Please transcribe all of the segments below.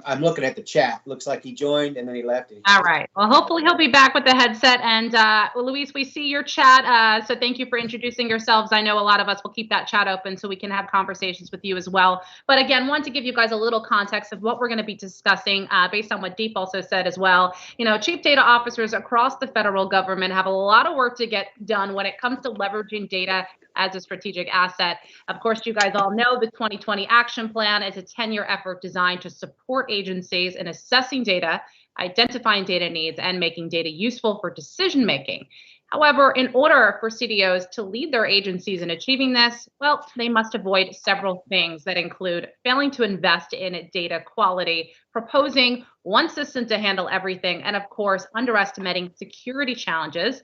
I'm looking at the chat. Looks like he joined and then he left. All right. Well, hopefully he'll be back with the headset. And well, Luis, we see your chat. So thank you for introducing yourselves. I know a lot of us will keep that chat open so we can have conversations with you as well. But again, want to give you guys a little context of what we're going to be discussing based on what Deep also said as well. You know, chief data officers across the federal government have a lot of work to get done when it comes to leveraging data as a strategic asset. Of course, you guys all know the 2020 Action Plan is a 10-year effort designed to support agencies in assessing data, identifying data needs, and making data useful for decision making. However, in order for CDOs to lead their agencies in achieving this, well, they must avoid several things that include failing to invest in data quality, proposing one system to handle everything, and of course, underestimating security challenges.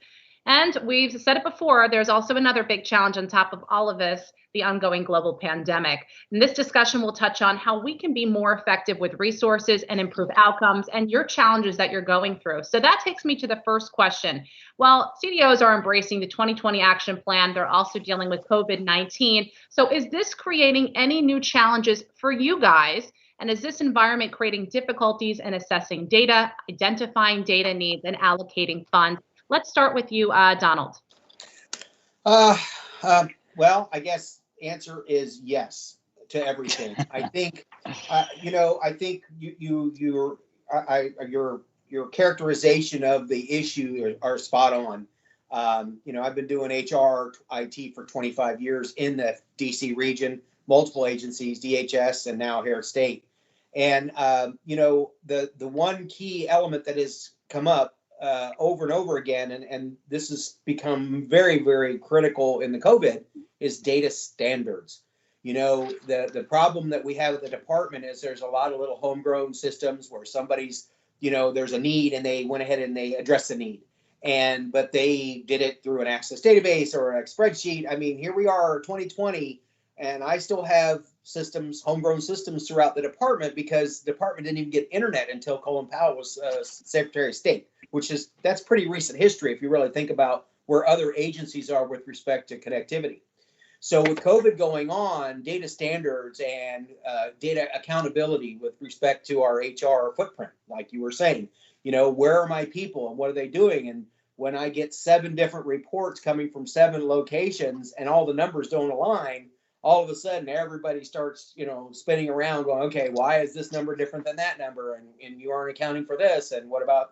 And we've said it before, there's also another big challenge on top of all of this, the ongoing global pandemic. And this discussion will touch on how we can be more effective with resources and improve outcomes and your challenges that you're going through. So that takes me to the first question. Well, CDOs are embracing the 2020 Action Plan. They're also dealing with COVID-19. So is this creating any new challenges for you guys? And is this environment creating difficulties in assessing data, identifying data needs, and allocating funds? Let's start with you, Donald. Well, I guess answer is yes to everything. I think, I think your characterization of the issue are spot on. I've been doing HR IT for 25 years in the DC region, multiple agencies, DHS, and now here at State. And the one key element that has come up over and over again, and this has become very, very critical in the COVID, is data standards. The problem that we have at the department is there's a lot of little homegrown systems where somebody's, there's a need and they went ahead and they addressed the need. But they did it through an Access database or a spreadsheet. I mean, here we are, 2020, and I still have systems, homegrown systems throughout the department because the department didn't even get internet until Colin Powell was Secretary of State, that's pretty recent history if you really think about where other agencies are with respect to connectivity. So with COVID going on, data standards and data accountability with respect to our HR footprint, like you were saying, where are my people and what are they doing? And when I get 7 different reports coming from 7 locations and all the numbers don't align, all of a sudden everybody starts, spinning around going, okay, why is this number different than that number? And you aren't accounting for this. And what about,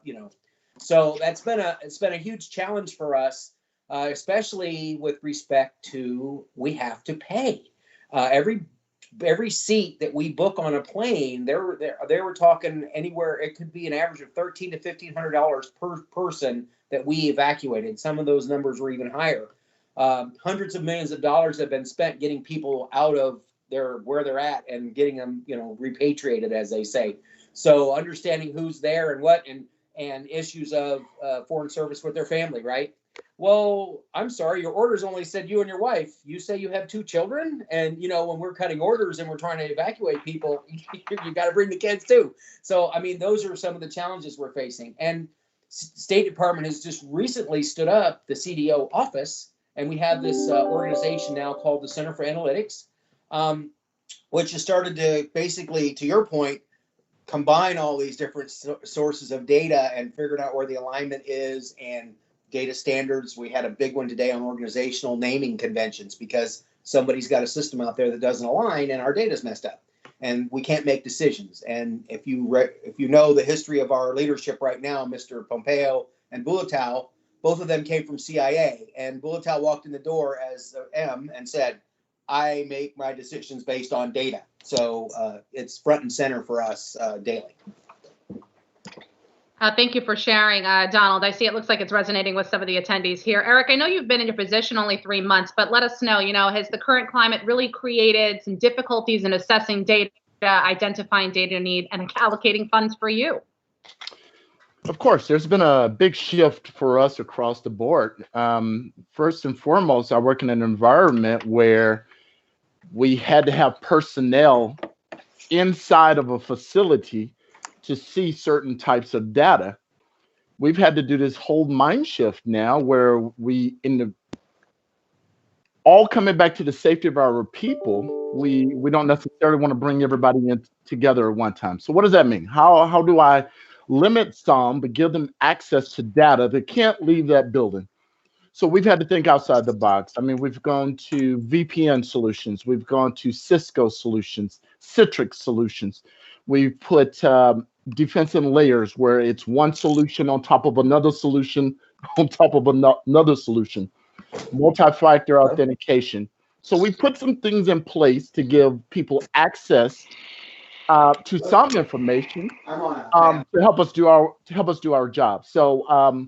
so it's been a huge challenge for us, especially with respect to we have to pay every seat that we book on a plane. They were talking anywhere. It could be an average of $1,300 to $1,500 per person that we evacuated. Some of those numbers were even higher. Hundreds of millions of dollars have been spent getting people out of where they're at and getting them, repatriated, as they say. So understanding who's there and what, and issues of foreign service with their family, right? Well, I'm sorry, your orders only said you and your wife. You say you have 2 children, and when we're cutting orders and we're trying to evacuate people, you got to bring the kids too. So, I mean, those are some of the challenges we're facing. And State Department has just recently stood up the CDO office, and we have this organization now called the Center for Analytics, which has started to basically, to your point, combine all these different sources of data and figured out where the alignment is and data standards. We had a big one today on organizational naming conventions because somebody's got a system out there that doesn't align and our data's messed up and we can't make decisions. And if you know the history of our leadership right now, Mr. Pompeo and Bulatao, both of them came from CIA, and Bulatao walked in the door as M and said, I make my decisions based on data. So it's front and center for us daily. Thank you for sharing, Donald. I see it looks like it's resonating with some of the attendees here. Eric, I know you've been in your position only 3 months, but let us know, has the current climate really created some difficulties in assessing data, identifying data need, and allocating funds for you? Of course, there's been a big shift for us across the board. First and foremost, I work in an environment where we had to have personnel inside of a facility to see certain types of data. We've had to do this whole mind shift now where we, in the all coming back to the safety of our people, we don't necessarily want to bring everybody in together at one time. So what does that mean? How do I limit some, but give them access to data that can't leave that building? So we've had to think outside the box. I mean, we've gone to VPN solutions, we've gone to Cisco solutions, Citrix solutions. We've put defensive layers where it's one solution on top of another solution on top of another solution, multi-factor authentication. So we put some things in place to give people access to some information to help us do our job. So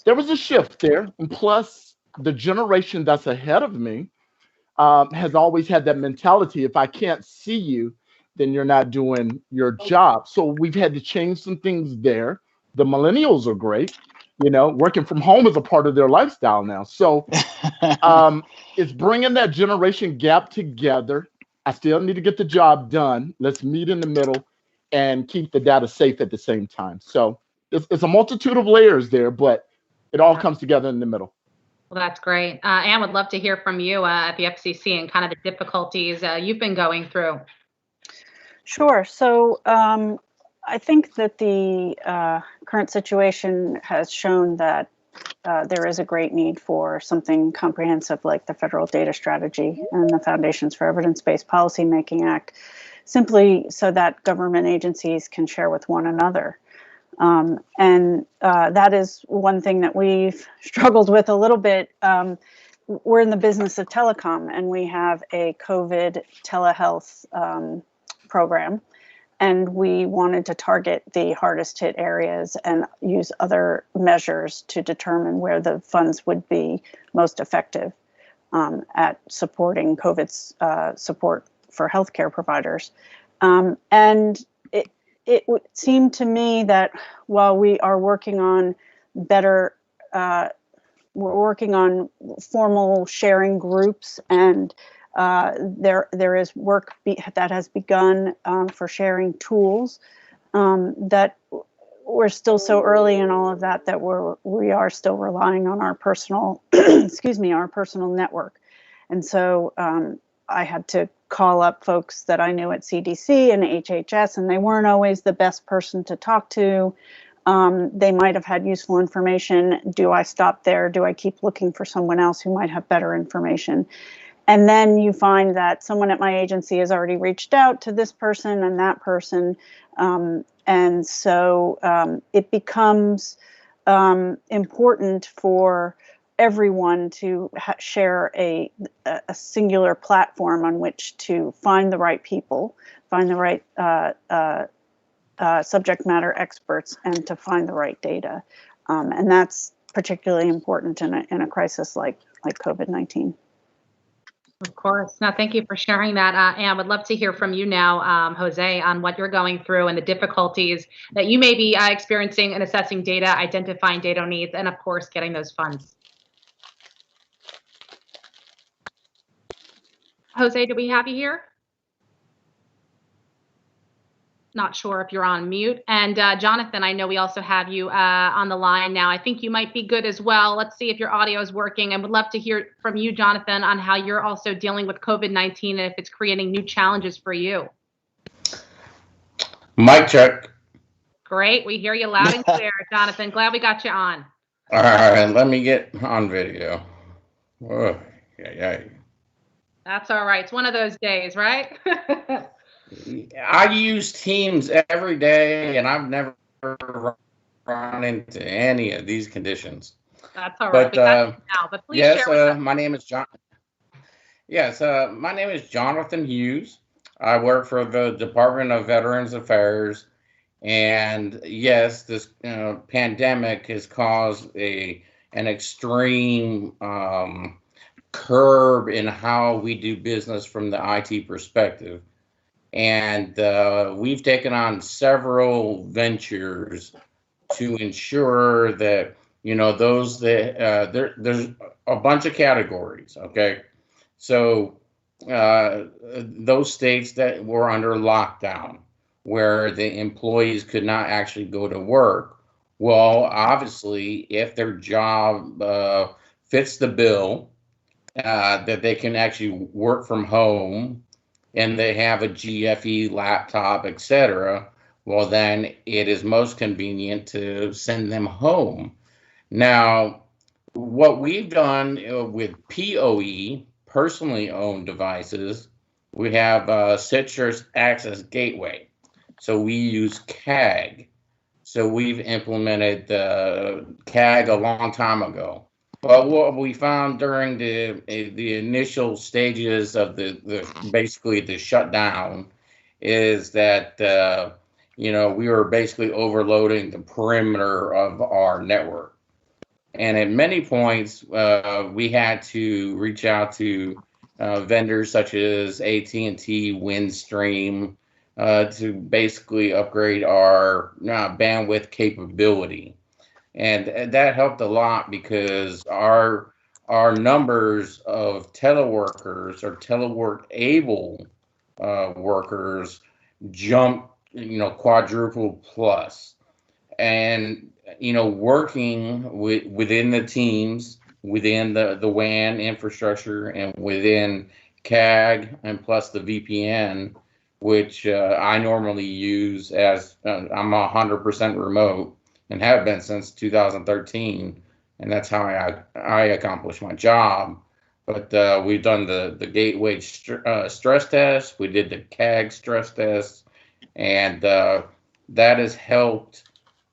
there was a shift there, and plus the generation that's ahead of me has always had that mentality: if I can't see you, then you're not doing your job. So we've had to change some things there. The millennials are great. Working from home is a part of their lifestyle now. So it's bringing that generation gap together. I still need to get the job done. Let's meet in the middle and keep the data safe at the same time. So it's a multitude of layers there, but it all comes together in the middle. Well, that's great. Anne, would love to hear from you at the FCC and kind of the difficulties you've been going through. Sure. So I think that the current situation has shown that there is a great need for something comprehensive like the Federal Data Strategy and the Foundations for Evidence-Based Policymaking Act, simply so that government agencies can share with one another. And that is one thing that we've struggled with a little bit. We're in the business of telecom, and we have a COVID telehealth program, and we wanted to target the hardest hit areas and use other measures to determine where the funds would be most effective at supporting COVID's support for healthcare providers. And it would seem to me that while we are working on better, we're working on formal sharing groups, and there is work that has begun for sharing tools, that we're still so early in all of that we are still relying on our personal our personal network. And so I had to call up folks that I knew at CDC and HHS, and they weren't always the best person to talk to. They might have had useful information. Do I stop there? Do I keep looking for someone else who might have better information? And then you find that someone at my agency has already reached out to this person and that person. And so it becomes important for everyone to share a singular platform on which to find the right people, find the right subject matter experts, and to find the right data. And that's particularly important in a crisis like COVID-19. Of course. No, thank you for sharing that. Anne, would love to hear from you now, Jose, on what you're going through and the difficulties that you may be experiencing in assessing data, identifying data needs, and of course, getting those funds. Jose, do we have you here? Not sure if you're on mute. And Jonathan, I know we also have you on the line now. I think you might be good as well. Let's see if your audio is working. And would love to hear from you, Jonathan, on how you're also dealing with COVID-19 and if it's creating new challenges for you. Mic check. Great. We hear you loud and clear, Jonathan. Glad we got you on. All right, let me get on video. Oh, yeah. That's all right. It's one of those days, right? I use Teams every day, and I've never run into any of these conditions. That's all right. But please yes, share with us. my name is John. Yes, my name is Jonathan Hughes. I work for the Department of Veterans Affairs, and yes, this pandemic has caused an extreme curb in how we do business from the IT perspective. And we've taken on several ventures to ensure that, those that there's a bunch of categories. Okay. So those states that were under lockdown where the employees could not actually go to work. Well, obviously, if their job fits the bill, that they can actually work from home and they have a GFE laptop, etc., well, then it is most convenient to send them home. Now, what we've done with PoE, personally owned devices, we have Citrus Access Gateway. So we use CAG. So we've implemented CAG a long time ago. But what we found during the initial stages of the basically the shutdown is that we were basically overloading the perimeter of our network, and at many points we had to reach out to vendors such as AT&T, Windstream, to basically upgrade our bandwidth capability. And that helped a lot because our numbers of teleworkers or telework able workers jumped, quadruple plus. And working within the teams, within the WAN infrastructure, and within CAG, and plus the VPN, which I normally use as I'm 100% remote and have been since 2013, and that's how I accomplish my job. But we've done the gateway stress test. We did the CAG stress test, and that has helped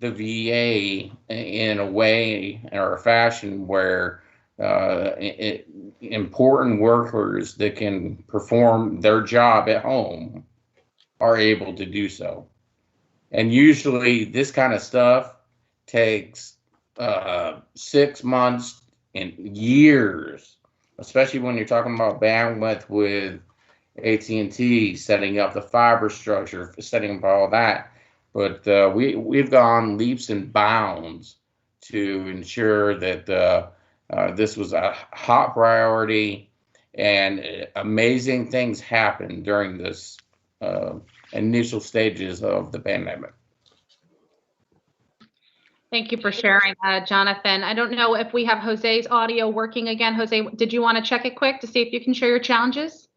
the VA in a way or a fashion where important workers that can perform their job at home are able to do so. And usually this kind of stuff takes 6 months and years, especially when you're talking about bandwidth with AT&T, setting up the fiber structure, setting up all that. But we've gone leaps and bounds to ensure that this was a hot priority, and amazing things happened during this initial stages of the pandemic. Thank you for sharing, Jonathan. I don't know if we have Jose's audio working again. Jose, did you want to check it quick to see if you can share your challenges?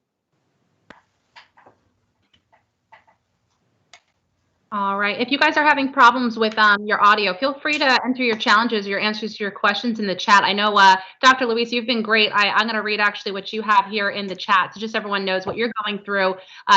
All right. If you guys are having problems with your audio, feel free to enter your challenges, your answers to your questions in the chat. I know, Dr. Luis, you've been great. I'm going to read actually what you have here in the chat, so just everyone knows what you're going through.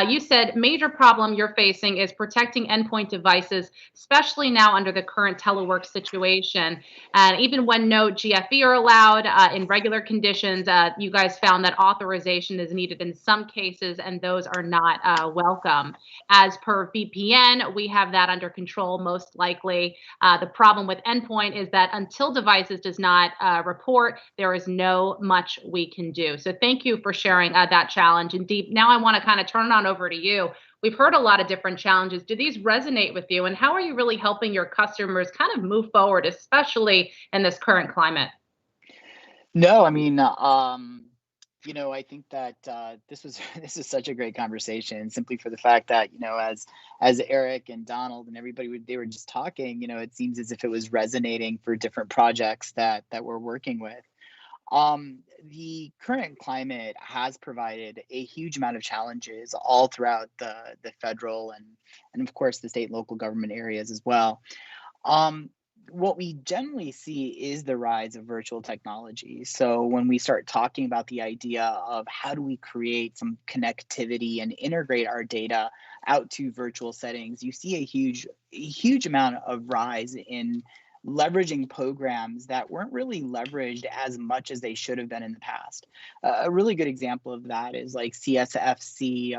You said major problem you're facing is protecting endpoint devices, especially now under the current telework situation. And even when no GFE are allowed in regular conditions, you guys found that authorization is needed in some cases, and those are not welcome. As per VPN, we have that under control most likely. The problem with endpoint is that until devices does not report, there is no much we can do. So thank you for sharing that challenge. And Deep, now I want to kind of turn it on over to you. We've heard a lot of different challenges. Do these resonate with you? And how are you really helping your customers kind of move forward, especially in this current climate? No, I mean, I think that this is such a great conversation, simply for the fact that, as Eric and Donald and everybody, they were just talking, it seems as if it was resonating for different projects that we're working with. The current climate has provided a huge amount of challenges all throughout the federal and of course the state and local government areas as well. What we generally see is the rise of virtual technology. So when we start talking about the idea of how do we create some connectivity and integrate our data out to virtual settings, you see a huge amount of rise in leveraging programs that weren't really leveraged as much as they should have been in the past. A really good example of that is like CSFC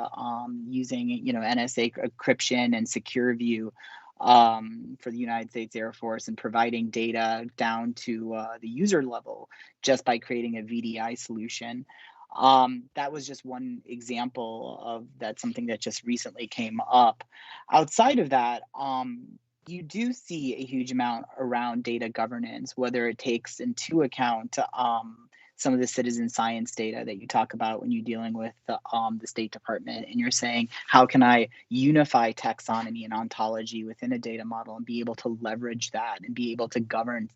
using NSA encryption and SecureView for the United States Air Force, and providing data down to the user level just by creating a VDI solution. That was just one example of that, something that just recently came up. Outside of that, you do see a huge amount around data governance, whether it takes into account some of the citizen science data that you talk about when you're dealing with the State Department, and you're saying, how can I unify taxonomy and ontology within a data model and be able to leverage that and be able to govern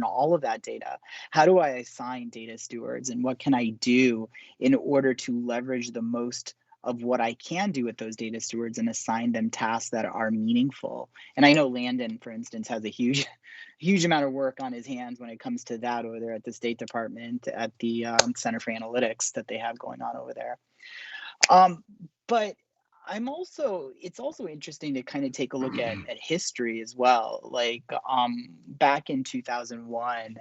all of that data? How do I assign data stewards, and what can I do in order to leverage the most of what I can do with those data stewards and assign them tasks that are meaningful? And I know Landon, for instance, has a huge amount of work on his hands when it comes to that over there at the State Department, at the Center for Analytics that they have going on over there. But it's also interesting to kind of take a look at history as well. Like back in 2001,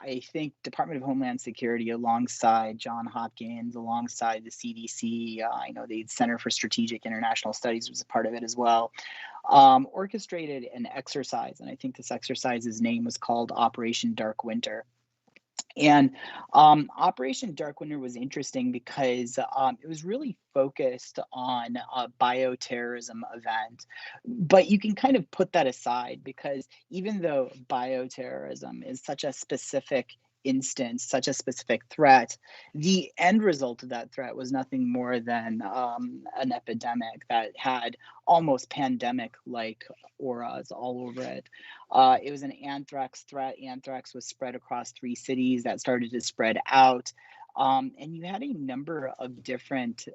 I think Department of Homeland Security, alongside John Hopkins, alongside the CDC, I know the Center for Strategic International Studies was a part of it as well, orchestrated an exercise. And I think this exercise's name was called Operation Dark Winter. And Operation Dark Winter was interesting because it was really focused on a bioterrorism event. But you can kind of put that aside, because even though bioterrorism is such a specific instance, such a specific threat, the end result of that threat was nothing more than an epidemic that had almost pandemic-like auras all over it. It was an anthrax threat. Anthrax was spread across 3 cities that started to spread out. And you had a number of different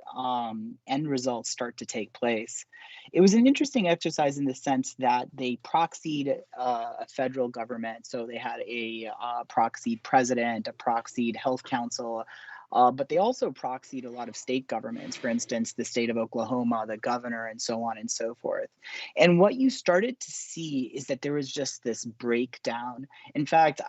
end results start to take place. It was an interesting exercise in the sense that they proxied a federal government. So they had a proxied president, a proxied health council, but they also proxied a lot of state governments, for instance, the state of Oklahoma, the governor, and so on and so forth. And what you started to see is that there was just this breakdown. In fact,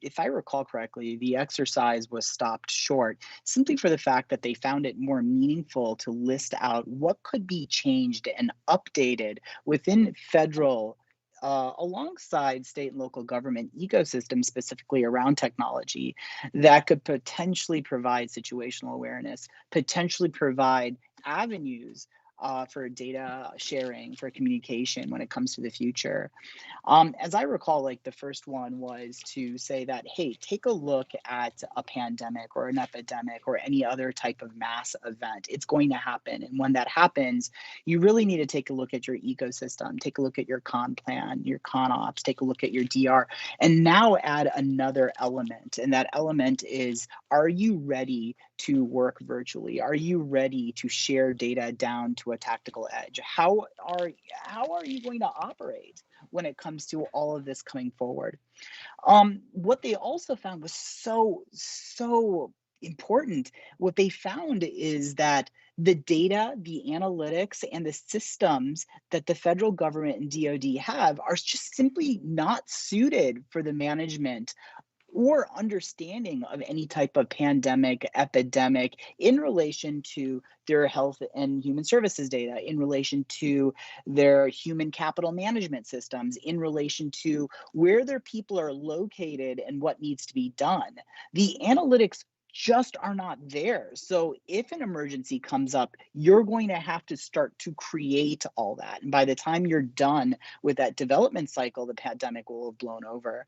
if I recall correctly, the exercise was stopped short simply for the fact that they found it more meaningful to list out what could be changed and updated within federal alongside state and local government ecosystems, specifically around technology, that could potentially provide situational awareness, potentially provide avenues for data sharing, for communication when it comes to the future. As I recall, like the first one was to say that, hey, take a look at a pandemic or an epidemic or any other type of mass event. It's going to happen. And when that happens, you really need to take a look at your ecosystem, take a look at your con plan, your con ops, take a look at your DR, and now add another element. And that element is, are you ready to work virtually? Are you ready to share data down to a tactical edge? How are you going to operate when it comes to all of this coming forward? What they also found was so important. What they found is that the data, the analytics, and the systems that the federal government and DoD have are just simply not suited for the management or understanding of any type of pandemic, epidemic, in relation to their health and human services data, in relation to their human capital management systems, in relation to where their people are located and what needs to be done. The analytics just are not there. So if an emergency comes up, you're going to have to start to create all that. And by the time you're done with that development cycle, the pandemic will have blown over.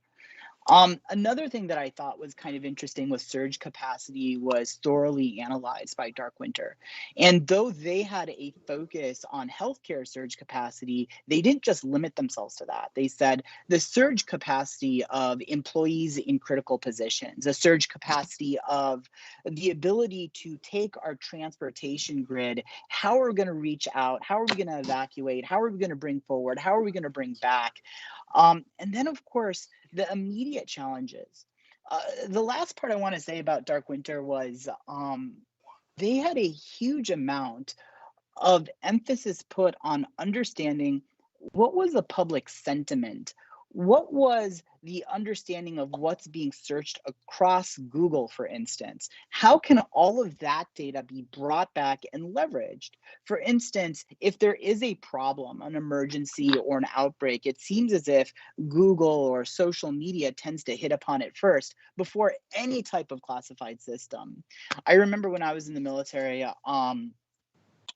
Another thing that I thought was kind of interesting was surge capacity was thoroughly analyzed by Dark Winter. And though they had a focus on healthcare surge capacity, they didn't just limit themselves to that. They said the surge capacity of employees in critical positions, the surge capacity of the ability to take our transportation grid, how are we going to reach out, how are we going to evacuate, how are we going to bring forward, how are we going to bring back? And then, of course, the immediate challenges. The last part I want to say about Dark Winter was they had a huge amount of emphasis put on understanding what was the public sentiment. What was the understanding of what's being searched across Google, for instance? How can all of that data be brought back and leveraged? For instance, if there is a problem, an emergency or an outbreak, it seems as if Google or social media tends to hit upon it first before any type of classified system. I remember when I was in the military,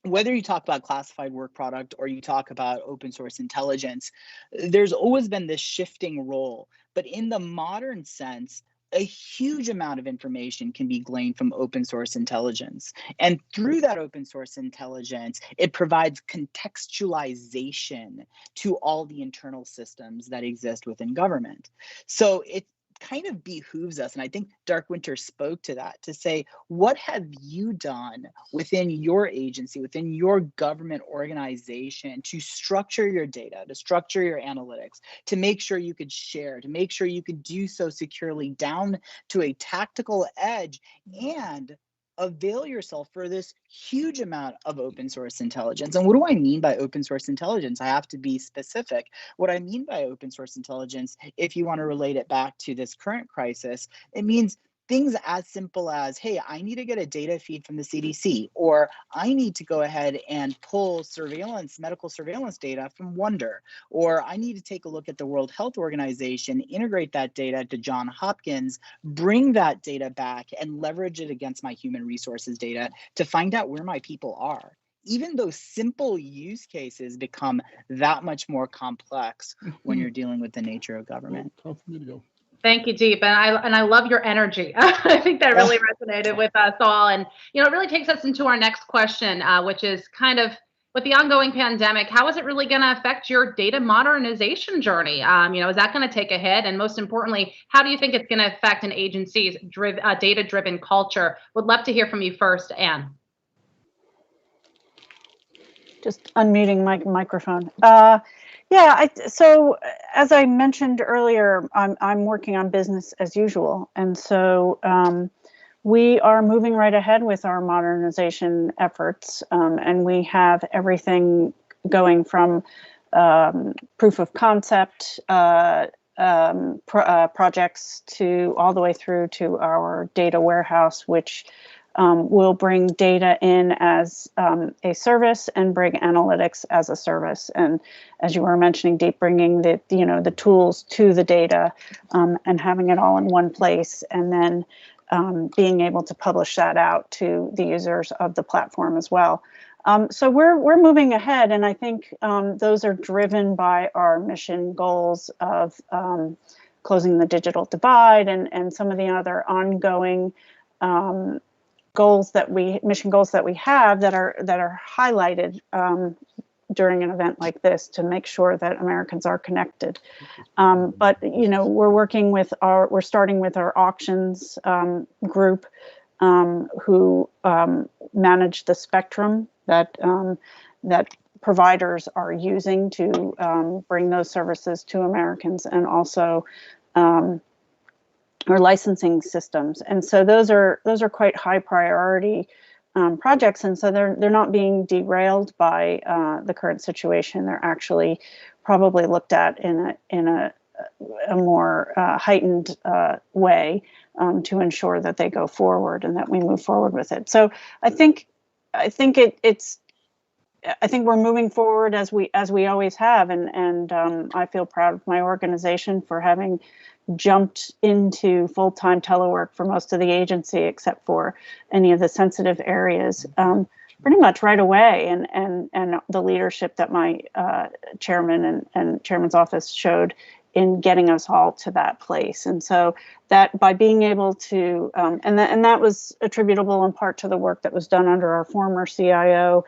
whether you talk about classified work product or you talk about open source intelligence, there's always been this shifting role. But in the modern sense, a huge amount of information can be gleaned from open source intelligence. And through that open source intelligence, it provides contextualization to all the internal systems that exist within government. So it kind of behooves us, and I think Dark Winter spoke to that, to say, what have you done within your agency, within your government organization to structure your data, to structure your analytics, to make sure you could share, to make sure you could do so securely down to a tactical edge, and avail yourself for this huge amount of open source intelligence. And what do I mean by open source intelligence? I have to be specific. What I mean by open source intelligence, if you want to relate it back to this current crisis, it means things as simple as, hey, I need to get a data feed from the CDC, or I need to go ahead and pull medical surveillance data from Wonder, or I need to take a look at the World Health Organization, integrate that data to Johns Hopkins, bring that data back and leverage it against my human resources data to find out where my people are. Even those simple use cases become that much more complex when you're dealing with the nature of government. Time for me to go. Thank you, Deep, and I love your energy. I think that really resonated with us all, and it really takes us into our next question, which is kind of, with the ongoing pandemic, how is it really going to affect your data modernization journey? Is that going to take a hit? And most importantly, how do you think it's going to affect an agency's data-driven culture? Would love to hear from you first, Anne. Just unmuting my microphone. So as I mentioned earlier, I'm working on business as usual. And so we are moving right ahead with our modernization efforts. And we have everything going from proof of concept projects to all the way through to our data warehouse, which will bring data in as a service and bring analytics as a service. And as you were mentioning, Deep, bringing the tools to the data and having it all in one place, and then being able to publish that out to the users of the platform as well. So we're moving ahead, and I think those are driven by our mission goals of closing the digital divide and some of the other ongoing mission goals that we have that are highlighted during an event like this to make sure that Americans are connected. But we're starting with our auctions group who manage the spectrum that providers are using to bring those services to Americans, and also or licensing systems. And so those are quite high priority projects, and so they're not being derailed by the current situation. They're actually probably looked at in a more heightened way to ensure that they go forward and that we move forward with it. So I think we're moving forward as we always have, and I feel proud of my organization for having jumped into full-time telework for most of the agency, except for any of the sensitive areas, pretty much right away. And the leadership that my chairman and chairman's office showed in getting us all to that place. And so that by being able to, and that was attributable in part to the work that was done under our former CIO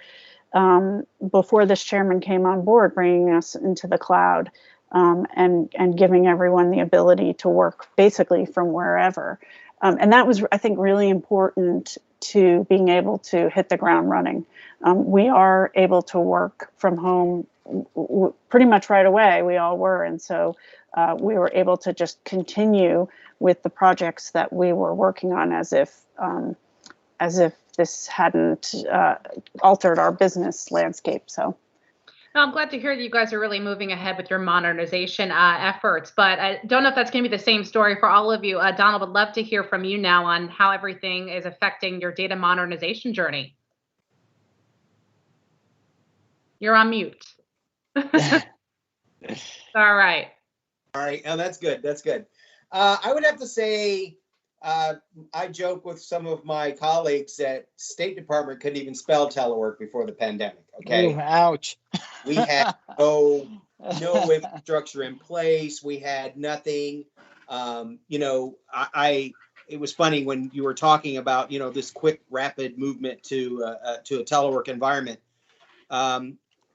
before this chairman came on board, bringing us into the cloud. And giving everyone the ability to work basically from wherever. And that was, I think, really important to being able to hit the ground running. We are able to work from home pretty much right away. We all were. And so we were able to just continue with the projects that we were working on as if this hadn't altered our business landscape. So. I'm glad to hear that you guys are really moving ahead with your modernization efforts, but I don't know if that's going to be the same story for all of you. Donald, would love to hear from you now on how everything is affecting your data modernization journey. You're on mute. All right. All right. Oh, that's good. That's good. I would have to say, I joke with some of my colleagues that State Department couldn't even spell telework before the pandemic. Okay. Ooh, ouch. We had no infrastructure in place. We had nothing. You know, it was funny when you were talking about, you know, this quick, rapid movement to a telework environment.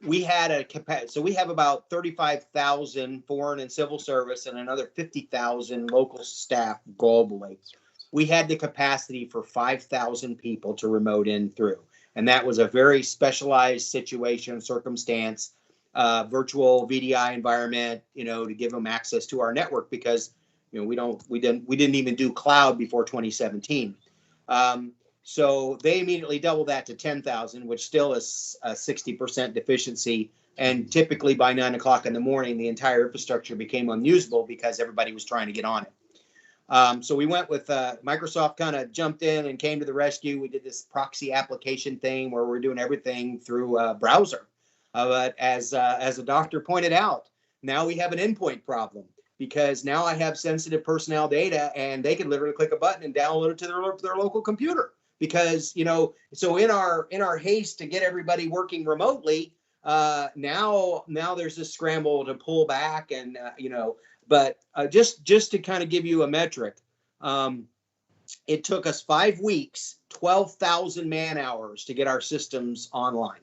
We had a capacity, so we have about 35,000 foreign and civil service and another 50,000 local staff globally. We had the capacity for 5,000 people to remote in through. And that was a very specialized situation, circumstance, virtual VDI environment, you know, to give them access to our network because, you know, we didn't even do cloud before 2017. So they immediately doubled that to 10,000, which still is a 60% deficiency. And typically by 9 o'clock in the morning, the entire infrastructure became unusable because everybody was trying to get on it. So we went with Microsoft kind of jumped in and came to the rescue. We did this proxy application thing where we're doing everything through a browser. But as a doctor pointed out, now we have an endpoint problem because now I have sensitive personnel data and they can literally click a button and download it to their local computer. Because, you know, so in our haste to get everybody working remotely, now there's this scramble to pull back and, you know, but just to kind of give you a metric, it took us 5 weeks, 12,000 man hours to get our systems online.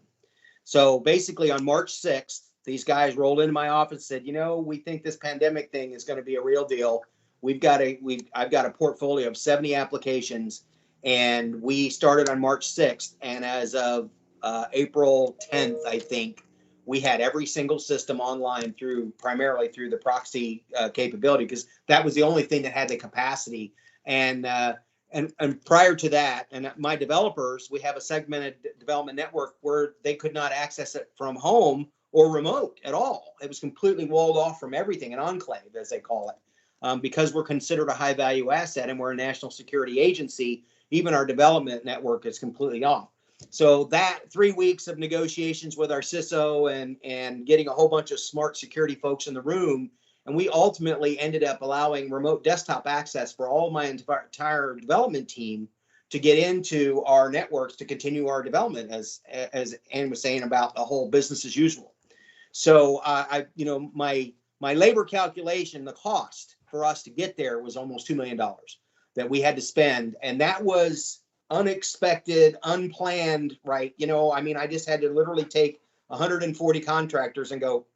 So basically on March 6th, these guys rolled into my office and said, you know, we think this pandemic thing is going to be a real deal. I've got a portfolio of 70 applications. And we started on March 6th. And as of April 10th, I think, we had every single system online primarily through the proxy capability, because that was the only thing that had the capacity. And prior to that, and my developers, we have a segmented development network where they could not access it from home or remote at all. It was completely walled off from everything, an enclave, as they call it, because we're considered a high value asset and we're a national security agency. Even our development network is completely off. So that 3 weeks of negotiations with our CISO and getting a whole bunch of smart security folks in the room, and we ultimately ended up allowing remote desktop access for all my entire development team to get into our networks to continue our development, as Ann was saying about the whole business as usual. So you know, my labor calculation, the cost for us to get there was almost $2 million. That we had to spend, and that was unexpected, unplanned, right? You know, I mean, I just had to literally take 140 contractors and go,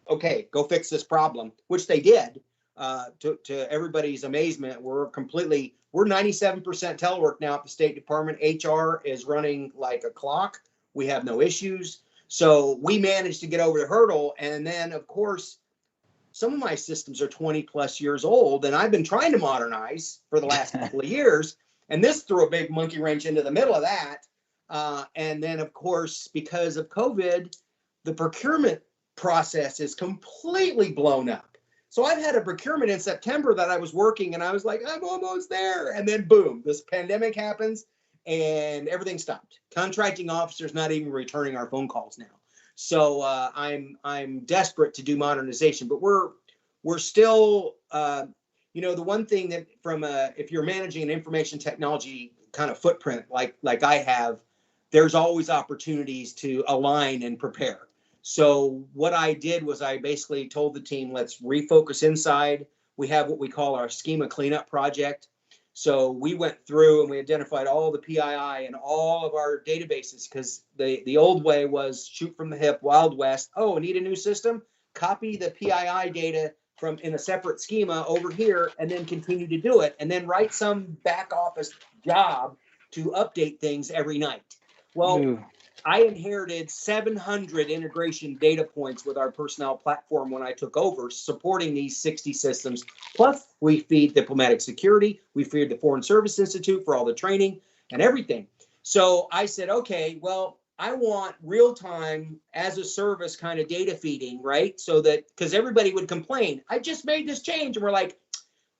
okay, go fix this problem, which they did. To everybody's amazement, we're 97% telework now at the State Department. HR is running like a clock. We have no issues. So we managed to get over the hurdle. And then, of course, some of my systems are 20 plus years old, and I've been trying to modernize for the last couple of years. And this threw a big monkey wrench into the middle of that. And then, of course, because of COVID, the procurement process is completely blown up. So I've had a procurement in September that I was working and I was like, I'm almost there. And then boom, this pandemic happens and everything stopped. Contracting officers not even returning our phone calls now. So I'm desperate to do modernization, but we're still, you know, the one thing that if you're managing an information technology kind of footprint like I have, there's always opportunities to align and prepare. So what I did was I basically told the team, let's refocus inside. We have what we call our schema cleanup project. So we went through and we identified all the PII and all of our databases, because the old way was shoot from the hip, Wild West. Oh, need a new system? Copy the PII data from in a separate schema over here and then continue to do it. And then write some back office job to update things every night. Well, I inherited 700 integration data points with our personnel platform when I took over, supporting these 60 systems. Plus, we feed diplomatic security. We feed the Foreign Service Institute for all the training and everything. So I said, okay, well, I want real-time as a service kind of data feeding, right? So that, because everybody would complain, I just made this change. And we're like,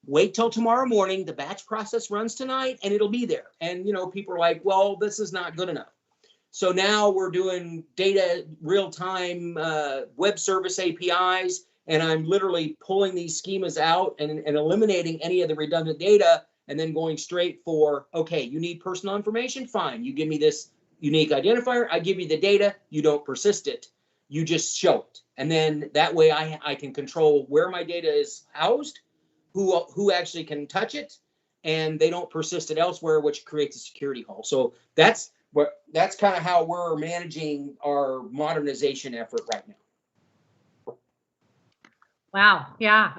wait till tomorrow morning. The batch process runs tonight and it'll be there. And, you know, people are like, well, this is not good enough. So now we're doing data real-time web service APIs, and I'm literally pulling these schemas out and eliminating any of the redundant data, and then going straight for, okay, you need personal information? Fine. You give me this unique identifier. I give you the data. You don't persist it. You just show it. And then that way I can control where my data is housed, who actually can touch it, and they don't persist it elsewhere, which creates a security hole. So that's kind of how we're managing our modernization effort right now. Wow. Yeah.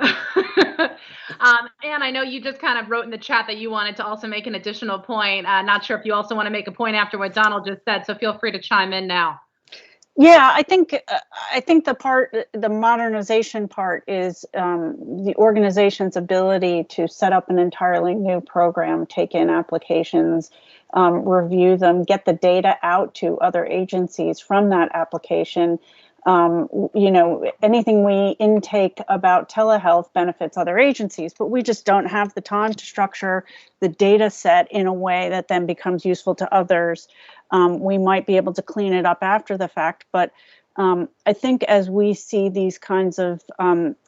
And I know you just kind of wrote in the chat that you wanted to also make an additional point. Not sure if you also want to make a point after what Donald just said, so feel free to chime in now. Yeah, I think the modernization part is the organization's ability to set up an entirely new program, take in applications, review them, get the data out to other agencies from that application. Anything we intake about telehealth benefits other agencies, but we just don't have the time to structure the data set in a way that then becomes useful to others. We might be able to clean it up after the fact, but I think as we see these kinds of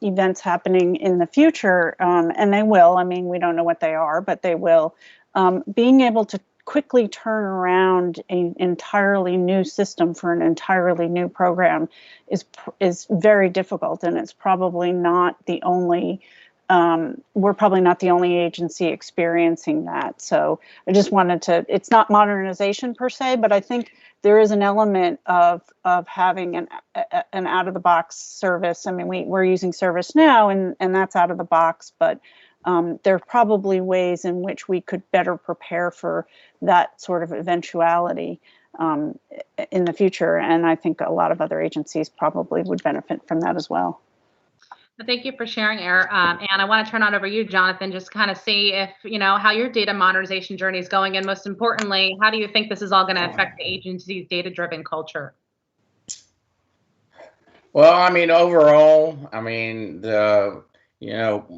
events happening in the future, and they will, I mean, we don't know what they are, but they will, being able to quickly turn around an entirely new system for an entirely new program is very difficult, and it's probably not the only we're probably not the only agency experiencing that. So I just wanted to, it's not modernization per se, but I think there is an element of having an out of the box service. I mean, we're using ServiceNow and that's out of the box, but there are probably ways in which we could better prepare for that sort of eventuality in the future. And I think a lot of other agencies probably would benefit from that as well. Thank you for sharing, Eric. And I want to turn on over you, Jonathan, just kind of see if, how your data modernization journey is going. And most importantly, how do you think this is all going to affect the agency's data-driven culture? Well, I mean, overall, I mean,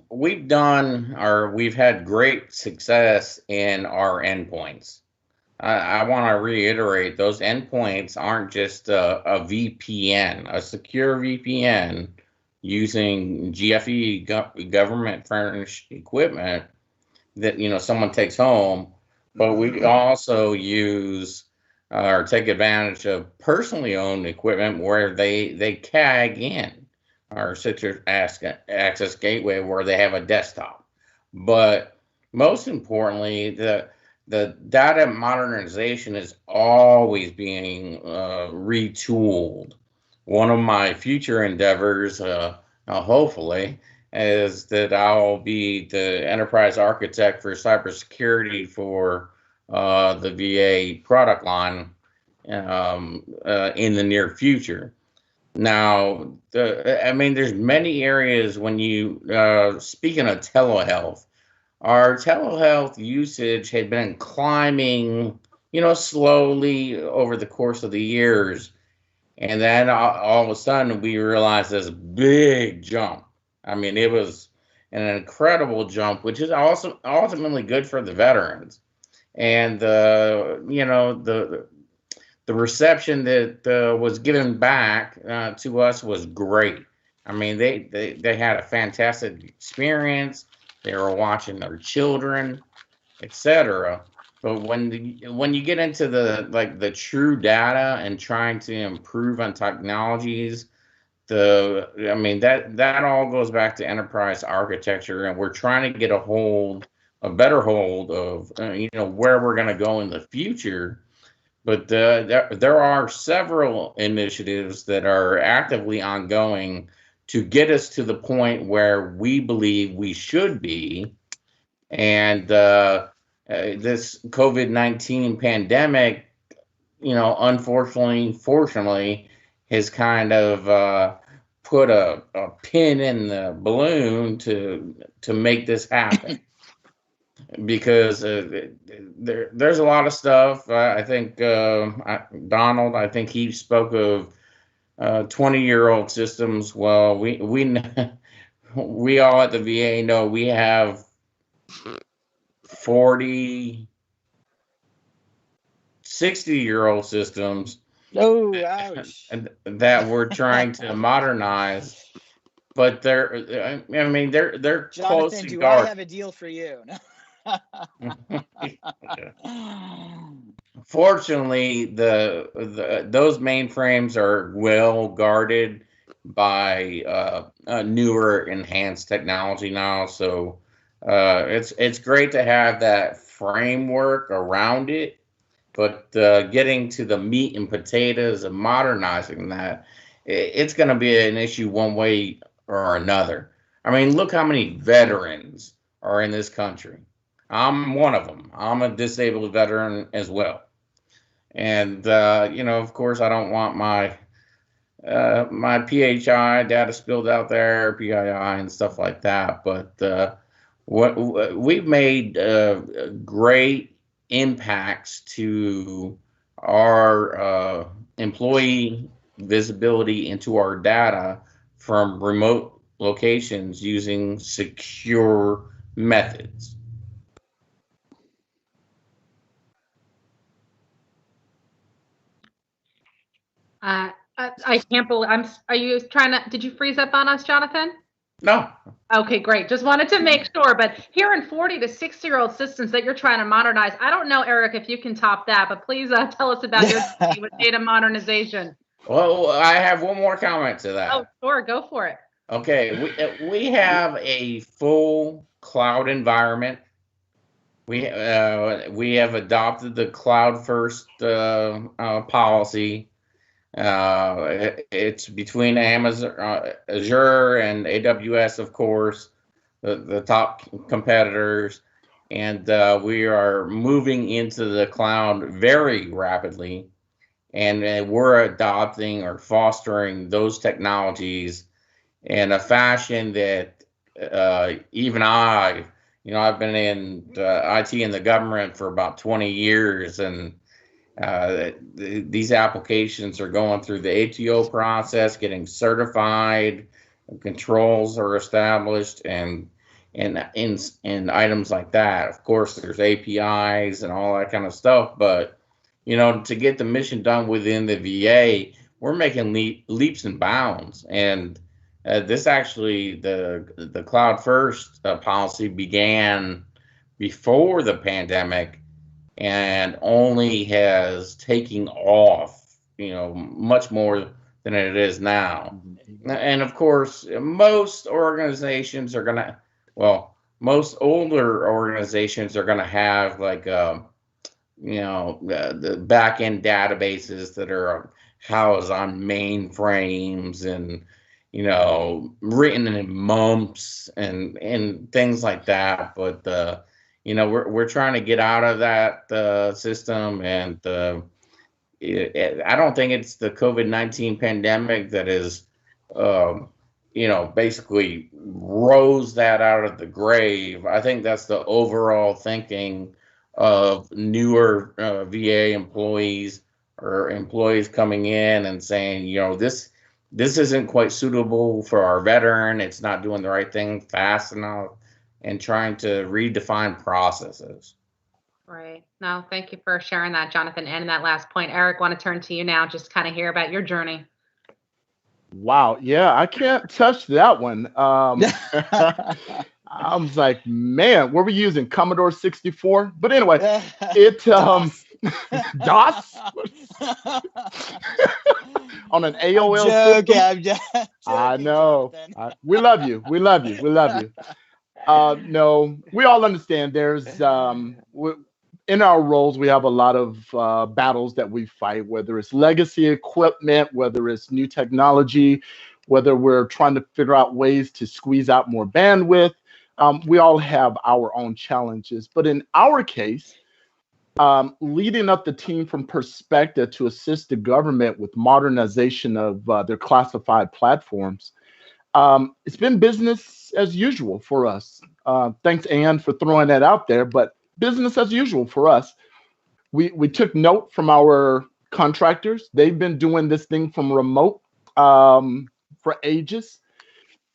we've had great success in our endpoints. I want to reiterate, those endpoints aren't just a VPN, a secure VPN using GFE, government furnished equipment that, someone takes home, but we also use or take advantage of personally owned equipment where they CAG in our Citrix Access Gateway where they have a desktop. But most importantly, the data modernization is always being retooled. One of my future endeavors, hopefully, is that I'll be the enterprise architect for cybersecurity for the VA product line in the near future. Now, there's many areas when you, speaking of telehealth, our telehealth usage had been climbing, slowly over the course of the years. And then all of a sudden we realized this big jump. I mean, it was an incredible jump, which is also ultimately good for the veterans. And the reception that was given back to us was great. I mean, they had a fantastic experience. They were watching their children, etc. But when you get into the true data and trying to improve on technologies, that all goes back to enterprise architecture, and we're trying to get a better hold of where we're going to go in the future. But there are several initiatives that are actively ongoing to get us to the point where we believe we should be, and this COVID-19 pandemic, fortunately, has kind of put a pin in the balloon to make this happen. Because there's a lot of stuff. I think Donald, I think he spoke of 20-year-old systems. Well, we all at the VA know we have 40, 60-year-old systems that we're trying to modernize, but they're Jonathan, close to do guard. I have a deal for you? Fortunately, those mainframes are well guarded, by newer enhanced technology now. So it's great to have that framework around it, but getting to the meat and potatoes of modernizing that, it's going to be an issue one way or another. I mean, look how many veterans are in this country. I'm one of them. I'm a disabled veteran as well. And, of course, I don't want my PHI data spilled out there, PII and stuff like that. But we've made great impacts to our employee visibility into our data from remote locations using secure methods. I can't believe are you trying to, did you freeze up on us, Jonathan? No. Okay, great. Just wanted to make sure. But hearing 40 to 60-year-old systems that you're trying to modernize, I don't know, Eric, if you can top that, but please tell us about your journey with data modernization. Well, I have one more comment to that. Oh, sure. Go for it. Okay, we have a full cloud environment. We have adopted the cloud first policy. It's between Amazon, Azure, and AWS, of course, the top competitors, and we are moving into the cloud very rapidly, and we're adopting or fostering those technologies in a fashion that even I've been in IT in the government for about 20 years, and these applications are going through the ATO process, getting certified, controls are established, and items like that. Of course, there's APIs and all that kind of stuff, but to get the mission done within the VA, we're making leaps and bounds. And this actually, the cloud first policy began before the pandemic, and only has taken off, much more than it is now. And of course, most organizations are gonna, most older organizations are gonna have like, the back end databases that are housed on mainframes and, written in mumps and things like that. But we're trying to get out of that system, and I don't think it's the COVID-19 pandemic that is, basically rose that out of the grave. I think that's the overall thinking of newer VA employees or employees coming in and saying, this isn't quite suitable for our veteran. It's not doing the right thing fast enough, and trying to redefine processes. Right. No, thank you for sharing that, Jonathan. And that last point, Eric, want to turn to you now, just kind of hear about your journey. Wow. Yeah, I can't touch that one. I was like, man, what were we using? Commodore 64? But anyway, DOS on an AOL system. I know. We love you. We love you. We love you. No, we all understand there's in our roles, we have a lot of battles that we fight, whether it's legacy equipment, whether it's new technology, whether we're trying to figure out ways to squeeze out more bandwidth. We all have our own challenges. But in our case, leading up the team from Perspecta to assist the government with modernization of their classified platforms, it's been business as usual for us. Thanks, Ann, for throwing that out there, but business as usual for us. We took note from our contractors. They've been doing this thing from remote for ages.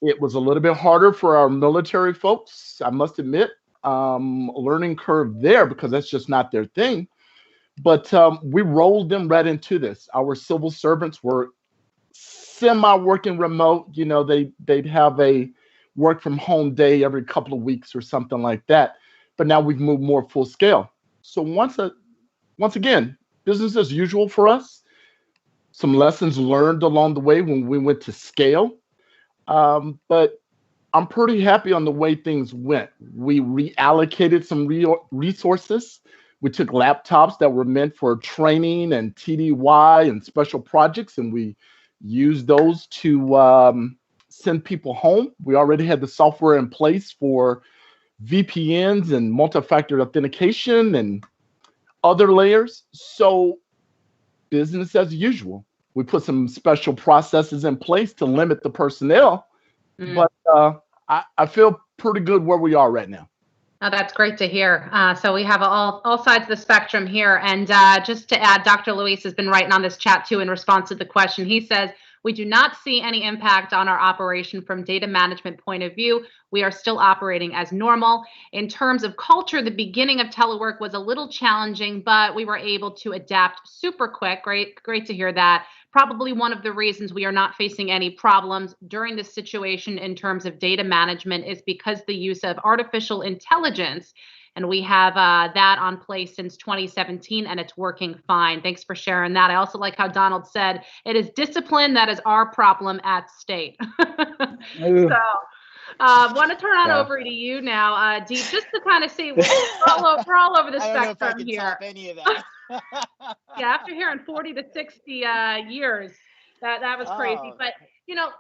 It was a little bit harder for our military folks, I must admit. Learning curve there because that's just not their thing. But we rolled them right into this. Our civil servants were semi-working remote. They'd have a work from home day every couple of weeks or something like that. But now we've moved more full scale. So once again, business as usual for us. some lessons learned along the way when we went to scale. But I'm pretty happy on the way things went. We reallocated some resources. We took laptops that were meant for training and TDY and special projects, and we used those to send people home. We already had the software in place for VPNs and multi-factor authentication and other layers. So business as usual. We put some special processes in place to limit the personnel, but I feel pretty good where we are right now. Oh, that's great to hear. So we have all sides of the spectrum here. And just to add, Dr. Luis has been writing on this chat too in response to the question. He says, we do not see any impact on our operation from data management point of view. We are still operating as normal. In terms of culture, the beginning of telework was a little challenging, but we were able to adapt super quick. Great to hear that. Probably one of the reasons we are not facing any problems during this situation in terms of data management is because the use of artificial intelligence. And we have that on place since 2017, and it's working fine. Thanks for sharing that. I also like how Donald said, it is discipline that is our problem at state. So want to turn on over to you now, Deep, just to kind of see, we're all over the spectrum here. I don't know if I can top any of that. Yeah, after hearing 40 to 60 years, that was crazy. But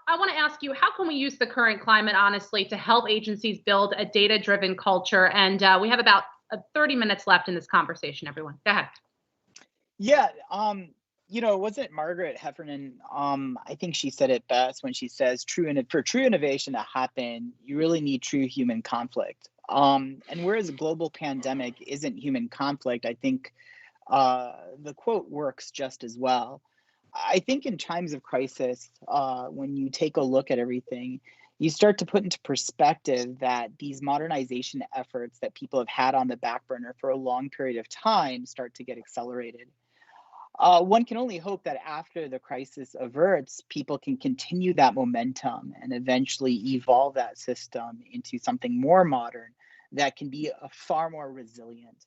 I want to ask you, how can we use the current climate, honestly, to help agencies build a data-driven culture? And we have about 30 minutes left in this conversation, everyone. Go ahead. Yeah, wasn't Margaret Heffernan, I think she said it best when she says, for true innovation to happen, you really need true human conflict. And whereas a global pandemic isn't human conflict, I think the quote works just as well. I think in times of crisis, when you take a look at everything, you start to put into perspective that these modernization efforts that people have had on the back burner for a long period of time start to get accelerated. One can only hope that after the crisis averts, people can continue that momentum and eventually evolve that system into something more modern that can be far more resilient.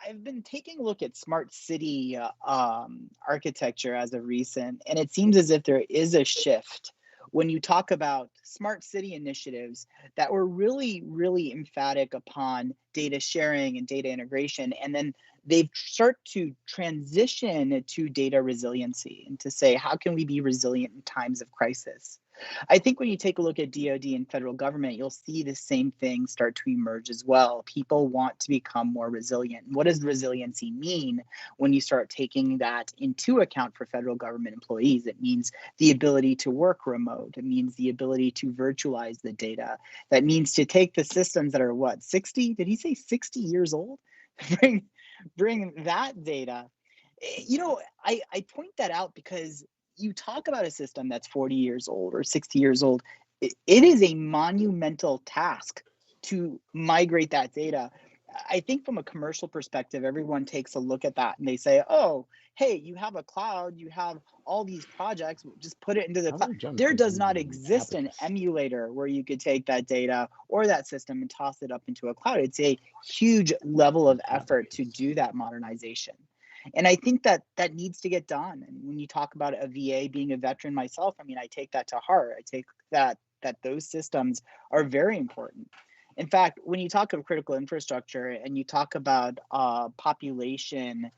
I've been taking a look at smart city architecture as of recent, and it seems as if there is a shift when you talk about smart city initiatives that were really, really emphatic upon data sharing and data integration, and then they start to transition to data resiliency and to say, how can we be resilient in times of crisis? I think when you take a look at DoD and federal government, you'll see the same thing start to emerge as well. People want to become more resilient. What does resiliency mean when you start taking that into account for federal government employees? It means the ability to work remote. It means the ability to virtualize the data. That means to take the systems that are 60? Did he say 60 years old? Bring that data. I point that out because you talk about a system that's 40 years old or 60 years old. It is a monumental task to migrate that data. I think from a commercial perspective, everyone takes a look at that and they say, oh, hey, you have a cloud, you have all these projects, just put it into the cloud. There does not exist an emulator where you could take that data or that system and toss it up into a cloud. It's a huge level of effort to do that modernization. And I think that needs to get done. And when you talk about a VA, being a veteran myself, I take that to heart. I take that those systems are very important. In fact, when you talk of critical infrastructure and you talk about population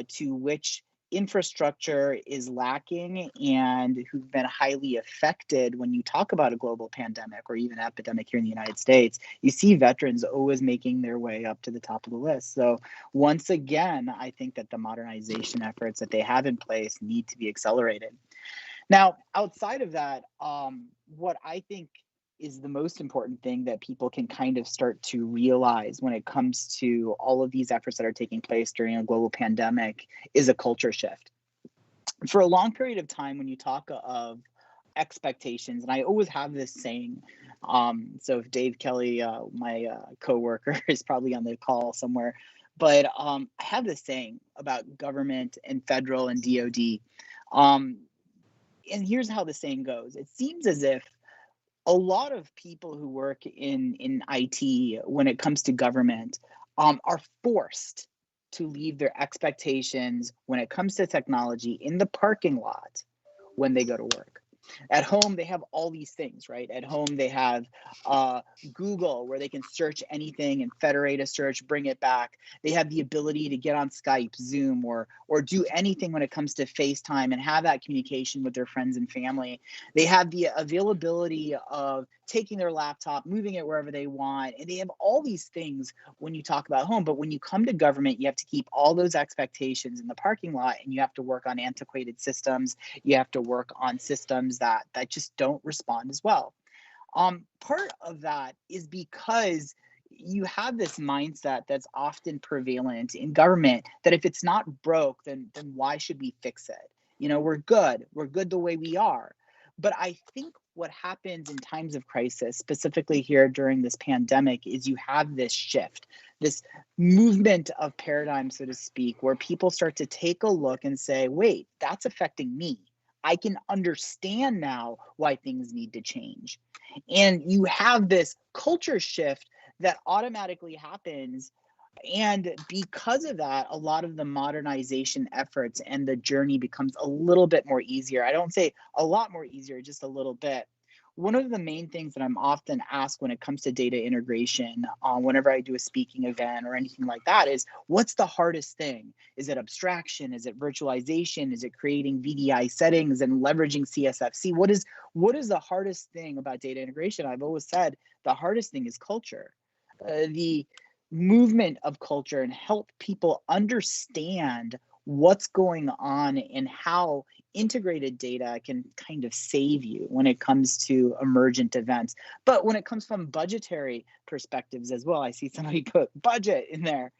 to which infrastructure is lacking and who've been highly affected when you talk about a global pandemic or even epidemic here in the United States, you see veterans always making their way up to the top of the list. So once again, I think that the modernization efforts that they have in place need to be accelerated. Now, outside of that, what I think is the most important thing that people can kind of start to realize when it comes to all of these efforts that are taking place during a global pandemic is a culture shift. For a long period of time, when you talk of expectations, and I always have this saying, so if Dave Kelly, my coworker, is probably on the call somewhere, but I have this saying about government and federal and DoD. And here's how the saying goes. It seems as if a lot of people who work in IT when it comes to government are forced to leave their expectations when it comes to technology in the parking lot when they go to work. At home, they have all these things, right? At home, they have Google, where they can search anything and federate a search, bring it back. They have the ability to get on Skype, Zoom, or do anything when it comes to FaceTime and have that communication with their friends and family. They have the availability of taking their laptop, moving it wherever they want, and they have all these things when you talk about home. But when you come to government, you have to keep all those expectations in the parking lot, and you have to work on antiquated systems. You have to work on systems that just don't respond as well. Part of that is because you have this mindset that's often prevalent in government that if it's not broke, then why should we fix it? You know, we're good the way we are. But I think what happens in times of crisis, specifically here during this pandemic, is you have this shift, this movement of paradigm, so to speak, where people start to take a look and say, wait, that's affecting me. I can understand now why things need to change. And you have this culture shift that automatically happens. And because of that, a lot of the modernization efforts and the journey becomes a little bit more easier. I don't say a lot more easier, just a little bit. One of the main things that I'm often asked when it comes to data integration, whenever I do a speaking event or anything like that, is what's the hardest thing? Is it abstraction? Is it virtualization? Is it creating VDI settings and leveraging CSFC? What is the hardest thing about data integration? I've always said the hardest thing is culture. The movement of culture and help people understand what's going on and how integrated data can kind of save you when it comes to emergent events. But when it comes from budgetary perspectives as well, I see somebody put budget in there.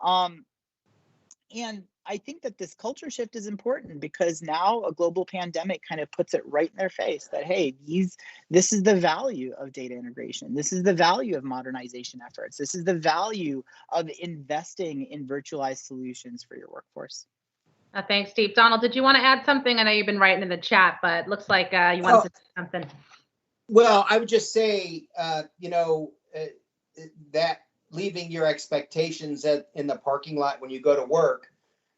And I think that this culture shift is important because now a global pandemic kind of puts it right in their face that, hey, this is the value of data integration. This is the value of modernization efforts. This is the value of investing in virtualized solutions for your workforce. Thanks, Steve. Donald, did you want to add something? I know you've been writing in the chat, but it looks like you wanted to say something. Well, I would just say, that leaving your expectations in the parking lot when you go to work,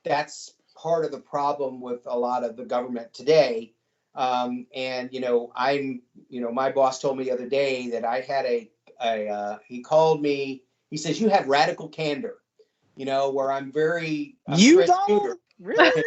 that's part of the problem with a lot of the government today. My boss told me the other day that I had he called me, he says, you have radical candor, where I'm very, Donald? Really?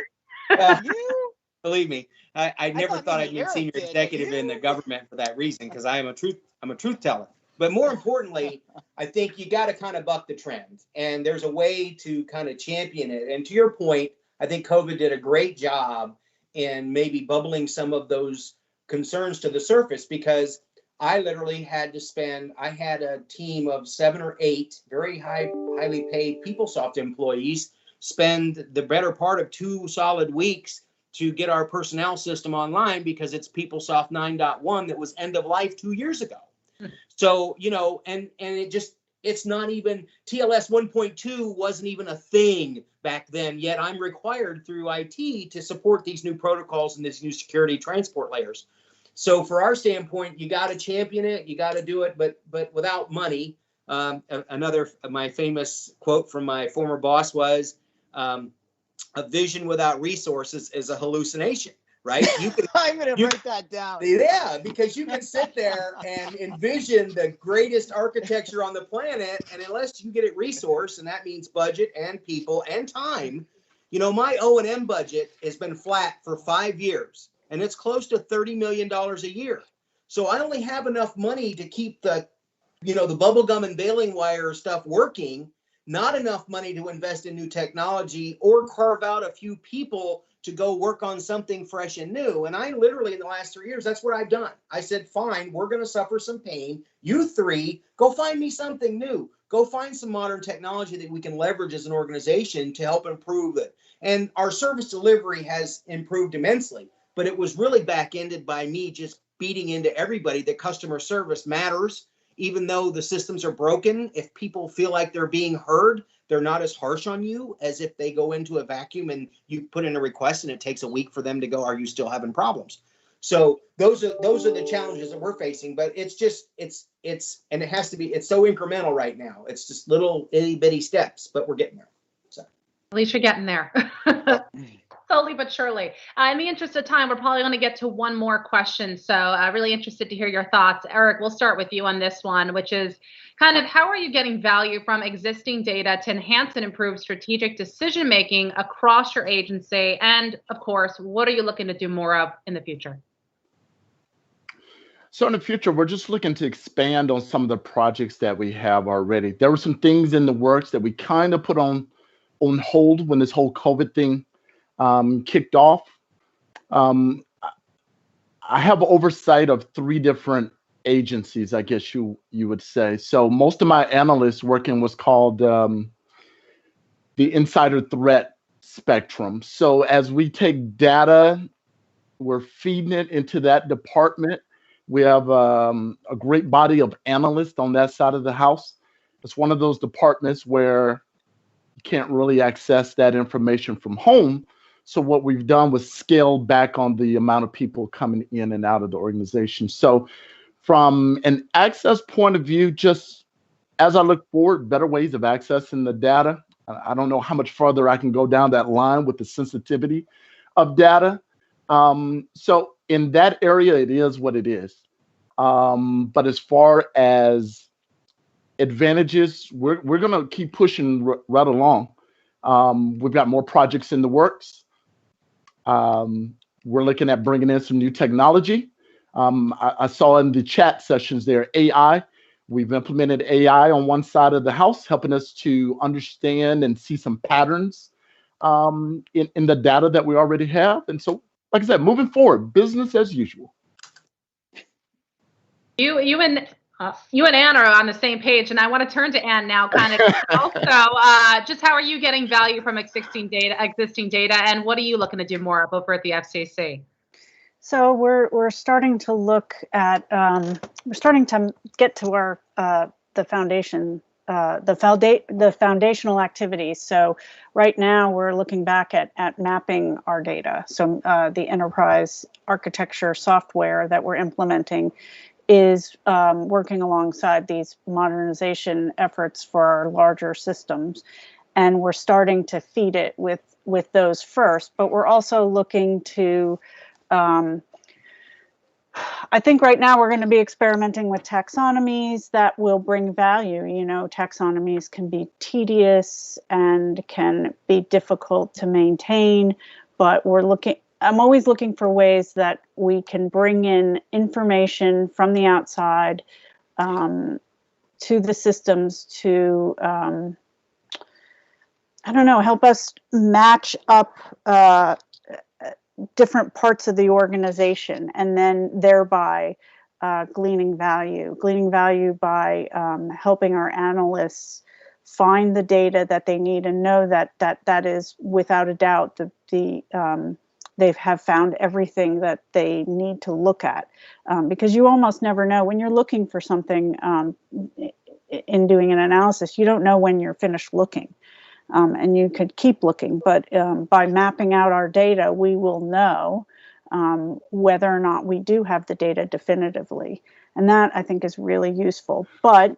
You? Believe me, I never thought I'd be a senior executive in the government for that reason, because I'm a truth teller. But more importantly, I think you got to kind of buck the trend, and there's a way to kind of champion it. And to your point, I think COVID did a great job in maybe bubbling some of those concerns to the surface, because I literally had a team of 7 or 8 very highly paid PeopleSoft employees spend the better part of 2 solid weeks to get our personnel system online, because it's PeopleSoft 9.1 that was end of life 2 years ago. So, and it's not even, TLS 1.2 wasn't even a thing back then, yet I'm required through IT to support these new protocols and these new security transport layers. So for our standpoint, you got to champion it, you got to do it, but without money. My famous quote from my former boss was, a vision without resources is a hallucination, right? I'm going to write that down. Yeah, because you can sit there and envision the greatest architecture on the planet, and unless you get it resourced, and that means budget and people and time, my O&M budget has been flat for 5 years, and it's close to $30 million a year. So I only have enough money to keep the bubblegum and baling wire stuff working, not enough money to invest in new technology or carve out a few people to go work on something fresh and new. And I literally, in the last 3 years, that's what I've done. I said, fine, we're going to suffer some pain. You 3, go find me something new. Go find some modern technology that we can leverage as an organization to help improve it. And our service delivery has improved immensely, but it was really back-ended by me just beating into everybody that customer service matters. Even though the systems are broken, if people feel like they're being heard, they're not as harsh on you as if they go into a vacuum and you put in a request and it takes a week for them to go, are you still having problems? So those are the challenges that we're facing, but it's so incremental right now. It's just little itty bitty steps, but we're getting there. So At least you're getting there. Slowly but surely. In the interest of time, we're probably going to get to one more question. So really interested to hear your thoughts. Eric, we'll start with you on this one, which is kind of how are you getting value from existing data to enhance and improve strategic decision-making across your agency? And of course, what are you looking to do more of in the future? So in the future, we're just looking to expand on some of the projects that we have already. There were some things in the works that we kind of put on hold when this whole COVID thing kicked off. I have oversight of 3 different agencies, I guess you would say. So most of my analysts work in what's called the insider threat spectrum. So as we take data, we're feeding it into that department. We have a great body of analysts on that side of the house. It's one of those departments where you can't really access that information from home. So what we've done was scale back on the amount of people coming in and out of the organization. So from an access point of view, just as I look forward, better ways of accessing the data. I don't know how much further I can go down that line with the sensitivity of data. So in that area, it is what it is. But as far as advantages, we're going to keep pushing right along. We've got more projects in the works. We're looking at bringing in some new technology. I saw in the chat sessions there, AI. We've implemented AI on one side of the house, helping us to understand and see some patterns in the data that we already have. And so, like I said, moving forward, business as usual. You and Ann are on the same page, and I want to turn to Ann now. Kind of. Also, just how are you getting value from existing data, and what are you looking to do more of over at the FCC? So we're starting to look at we're starting to get to our the foundation. The foundational activities. So right now we're looking back at mapping our data. So the enterprise architecture software that we're implementing is working alongside these modernization efforts for our larger systems. And we're starting to feed it with those first, but we're also looking to I think right now we're going to be experimenting with taxonomies that will bring value. You know, taxonomies can be tedious and can be difficult to maintain, but I'm always looking for ways that we can bring in information from the outside to the systems to, I don't know, help us match up different parts of the organization, and then thereby gleaning value by helping our analysts find the data that they need and know that is without a doubt they have found everything that they need to look at, because you almost never know when you're looking for something in doing an analysis. You don't know when you're finished looking. And you could keep looking, but by mapping out our data, we will know whether or not we do have the data definitively. And that, I think, is really useful. But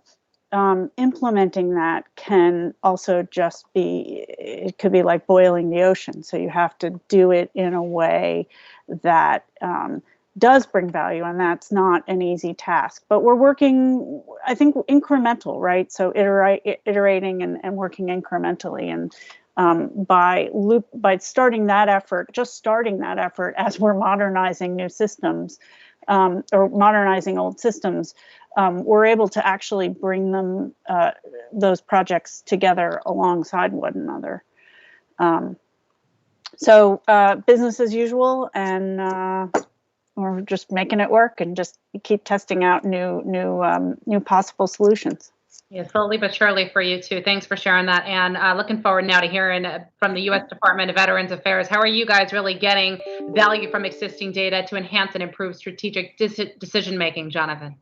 implementing that can also just be, it could be like boiling the ocean. So you have to do it in a way that does bring value, and that's not an easy task. But we're working, I think, incremental, right? So iterating and working incrementally, and by starting that effort, as we're modernizing new systems or modernizing old systems, we're able to actually bring them those projects together alongside one another. So business as usual, and we're just making it work and just keep testing out new possible solutions. Yeah, slowly but surely for you too. Thanks for sharing that. And looking forward now to hearing from the U.S. Department of Veterans Affairs. How are you guys really getting value from existing data to enhance and improve strategic decision making, Jonathan?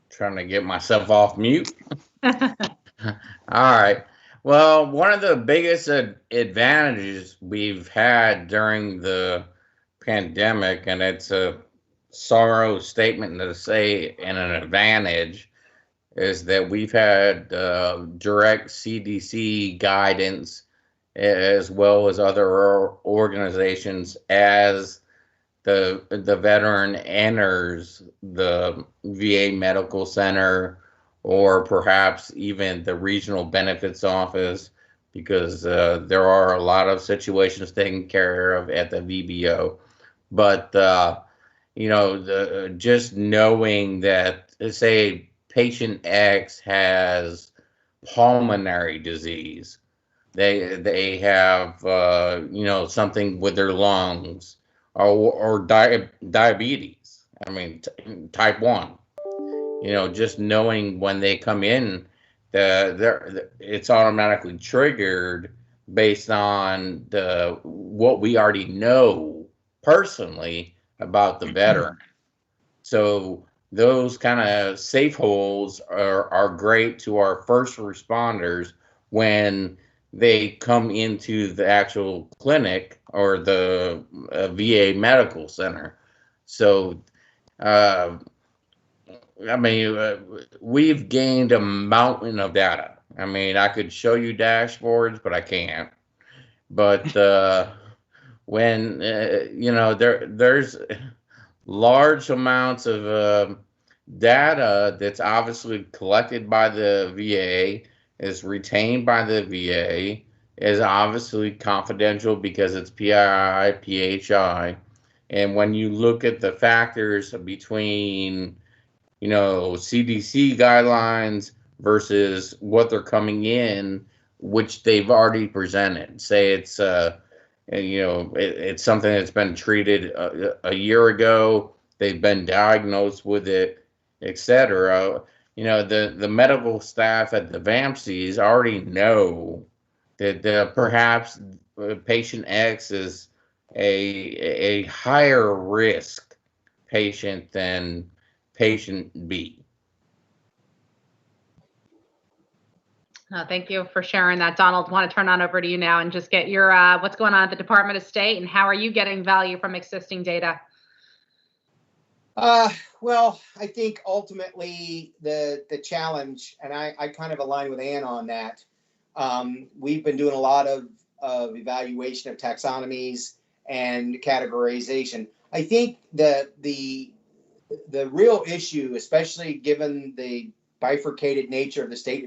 Trying to get myself off mute. All right. Well, one of the biggest advantages we've had during the pandemic, and it's a sorrow statement to say and an advantage, is that we've had direct CDC guidance as well as other organizations as the veteran enters the VA medical center or perhaps even the regional benefits office, because there are a lot of situations taken care of at the VBO. But just knowing that, say, patient X has pulmonary disease, they have something with their lungs, or diabetes. I mean, type 1. Just knowing when they come in, it's automatically triggered based on what we already know personally about the veteran. So those kind of safe holes are great to our first responders when they come into the actual clinic or the VA medical center. So, we've gained a mountain of data. I mean, I could show you dashboards, but I can't. But when there's large amounts of data that's obviously collected by the VA, is retained by the VA, is obviously confidential because it's PII, PHI. And when you look at the factors between, CDC guidelines versus what they're coming in, which they've already presented, say it's it's something that's been treated a year ago, they've been diagnosed with it, etc. The medical staff at the VAMCs already know that perhaps patient X is a higher risk patient than patient B. No, thank you for sharing that, Donald. I want to turn on over to you now and just get your what's going on at the Department of State and how are you getting value from existing data? Well, I think ultimately the challenge, and I kind of align with Ann on that. We've been doing a lot of evaluation of taxonomies and categorization. I think the real issue, especially given the bifurcated nature of the State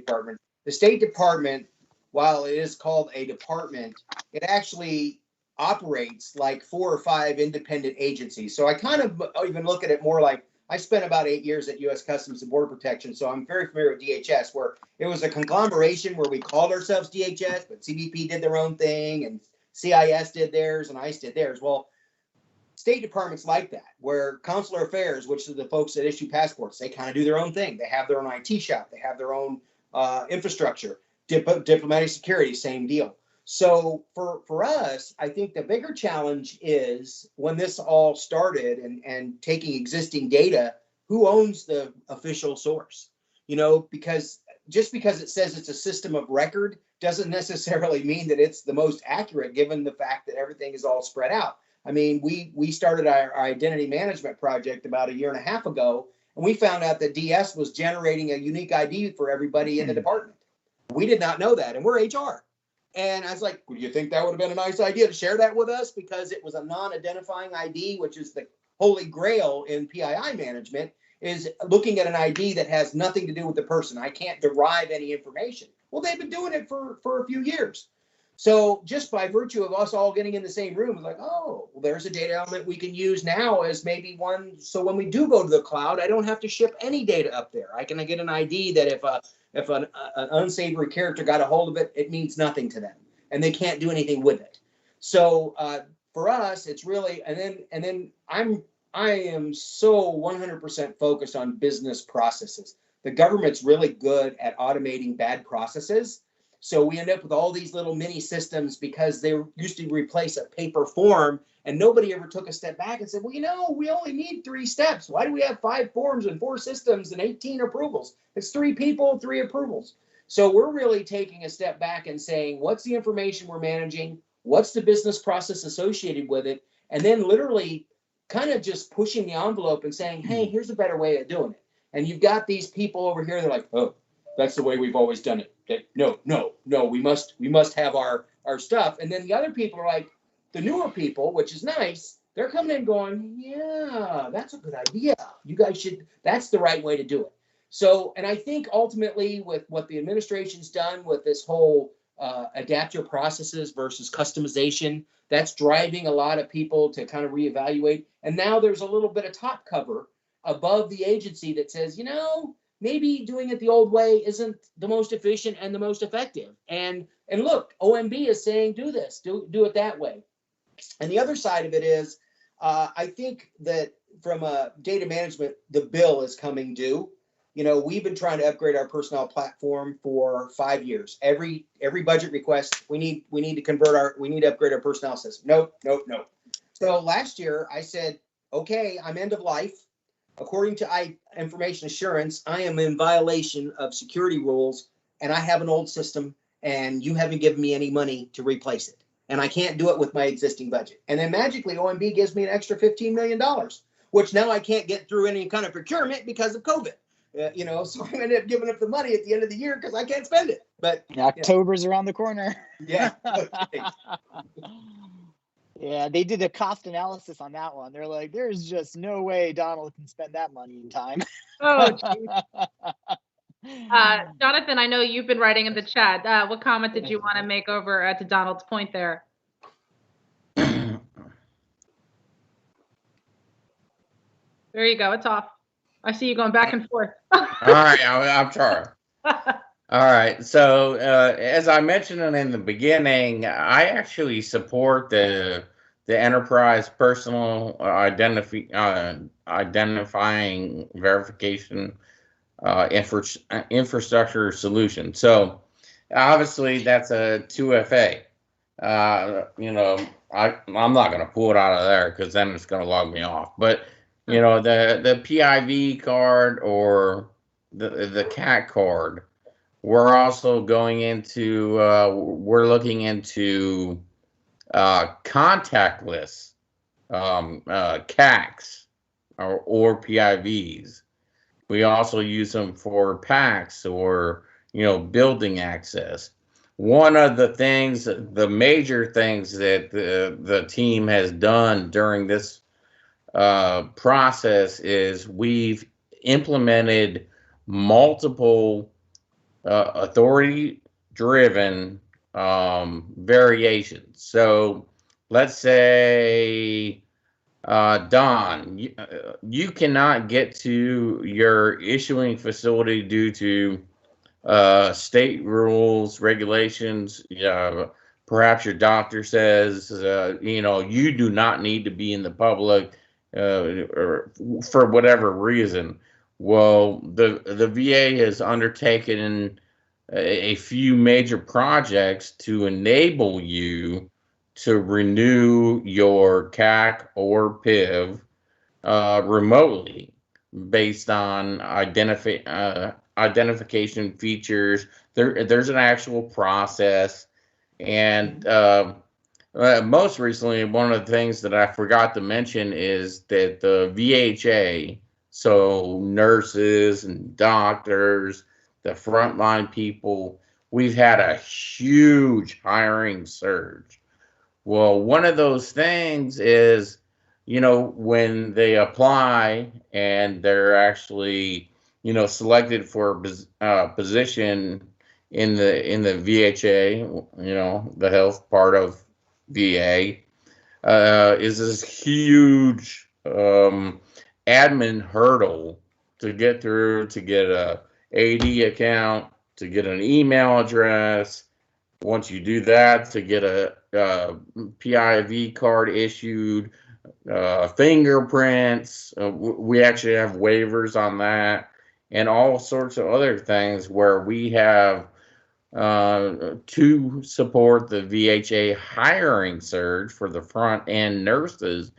Department, while it is called a department, it actually operates like 4 or 5 independent agencies. So I kind of even look at it more like, I spent about 8 years at U.S. Customs and Border Protection, so I'm very familiar with DHS, where it was a conglomeration where we called ourselves DHS, but CBP did their own thing, and CIS did theirs, and ICE did theirs. Well, State Departments like that, where Consular Affairs, which are the folks that issue passports, they kind of do their own thing. They have their own IT shop. They have their own infrastructure. Diplomatic security, same deal. So for us, I think the bigger challenge is when this all started and taking existing data, who owns the official source? Because just because it says it's a system of record doesn't necessarily mean that it's the most accurate, given the fact that everything is all spread out. I mean, we started our identity management project about 1.5 years ago, and we found out that DS was generating a unique ID for everybody in the department. We did not know that, and we're HR. And I was like, do you think that would have been a nice idea to share that with us? Because it was a non-identifying ID, which is the holy grail in PII management, is looking at an ID that has nothing to do with the person. I can't derive any information. Well, they've been doing it for a few years. So just by virtue of us all getting in the same room, it's like, oh, well, there's a data element we can use now as maybe one. So when we do go to the cloud, I don't have to ship any data up there. I can get an ID that if an unsavory character got a hold of it, it means nothing to them and they can't do anything with it. So for us, it's really, and then I am so 100% focused on business processes. The government's really good at automating bad processes. So we end up with all these little mini systems because they used to replace a paper form, and nobody ever took a step back and said, well, we only need 3 steps. Why do we have 5 forms and 4 systems and 18 approvals? It's 3 people, 3 approvals. So we're really taking a step back and saying, what's the information we're managing? What's the business process associated with it? And then literally kind of just pushing the envelope and saying, hey, here's a better way of doing it. And you've got these people over here, they're like, oh, that's the way we've always done it. No, we must have our stuff. And then the other people are like, the newer people, which is nice, they're coming in going, yeah, that's a good idea. You guys should, that's the right way to do it. So, and I think ultimately with what the administration's done with this whole adapt your processes versus customization, that's driving a lot of people to kind of reevaluate. And now there's a little bit of top cover above the agency that says, you know, maybe doing it the old way isn't the most efficient and the most effective. And look, OMB is saying, do this, do it that way. And the other side of it is, I think that from a data management, the bill is coming due. You know, we've been trying to upgrade our personnel platform for 5 years. Every budget request, we need to upgrade our personnel system. Nope. So last year I said, okay, I'm end of life. According to information assurance, I am in violation of security rules, and I have an old system, and you haven't given me any money to replace it. And I can't do it with my existing budget. And then magically OMB gives me an extra $15 million, which now I can't get through any kind of procurement because of COVID. You know, so I ended up giving up the money at the end of the year because I can't spend it. But October's around the corner. Yeah. Okay. Yeah, they did a cost analysis on that one. They're like, there's just no way Donald can spend that money in time. Oh, Jonathan, I know you've been writing in the chat. What comment did you want to make over to Donald's point there? There you go. It's off. I see you going back and forth. All right, I'm trying. All right. So as I mentioned in the beginning, I actually support the enterprise personal identifying verification infrastructure solution. So obviously that's a 2FA. You know, I'm not going to pull it out of there because then it's going to log me off. But you know, the PIV card or the CAT card. We're also going into, we're looking into contactless CACs or PIVs. We also use them for PACs or, you know, building access. One of the things, the major things that the team has done during this process is we've implemented multiple authority-driven variations. So let's say, Don, you cannot get to your issuing facility due to state rules, regulations. Perhaps your doctor says, you know, you do not need to be in the public or for whatever reason. Well, the VA has undertaken a few major projects to enable you to renew your CAC or PIV remotely based on identification features. There's an actual process. And most recently, one of the things that I forgot to mention is that the VHA, so nurses and doctors, the frontline people, we've had a huge hiring surge. Well, one of those things is, you know, when they apply and they're actually, you know, selected for a position in the VHA, you know, the health part of VA, is this huge admin hurdle to get through, to get a AD account, to get an email address. Once you do that, to get a PIV card issued, fingerprints. We actually have waivers on that, and all sorts of other things where we have to support the VHA hiring surge for the front end nurses,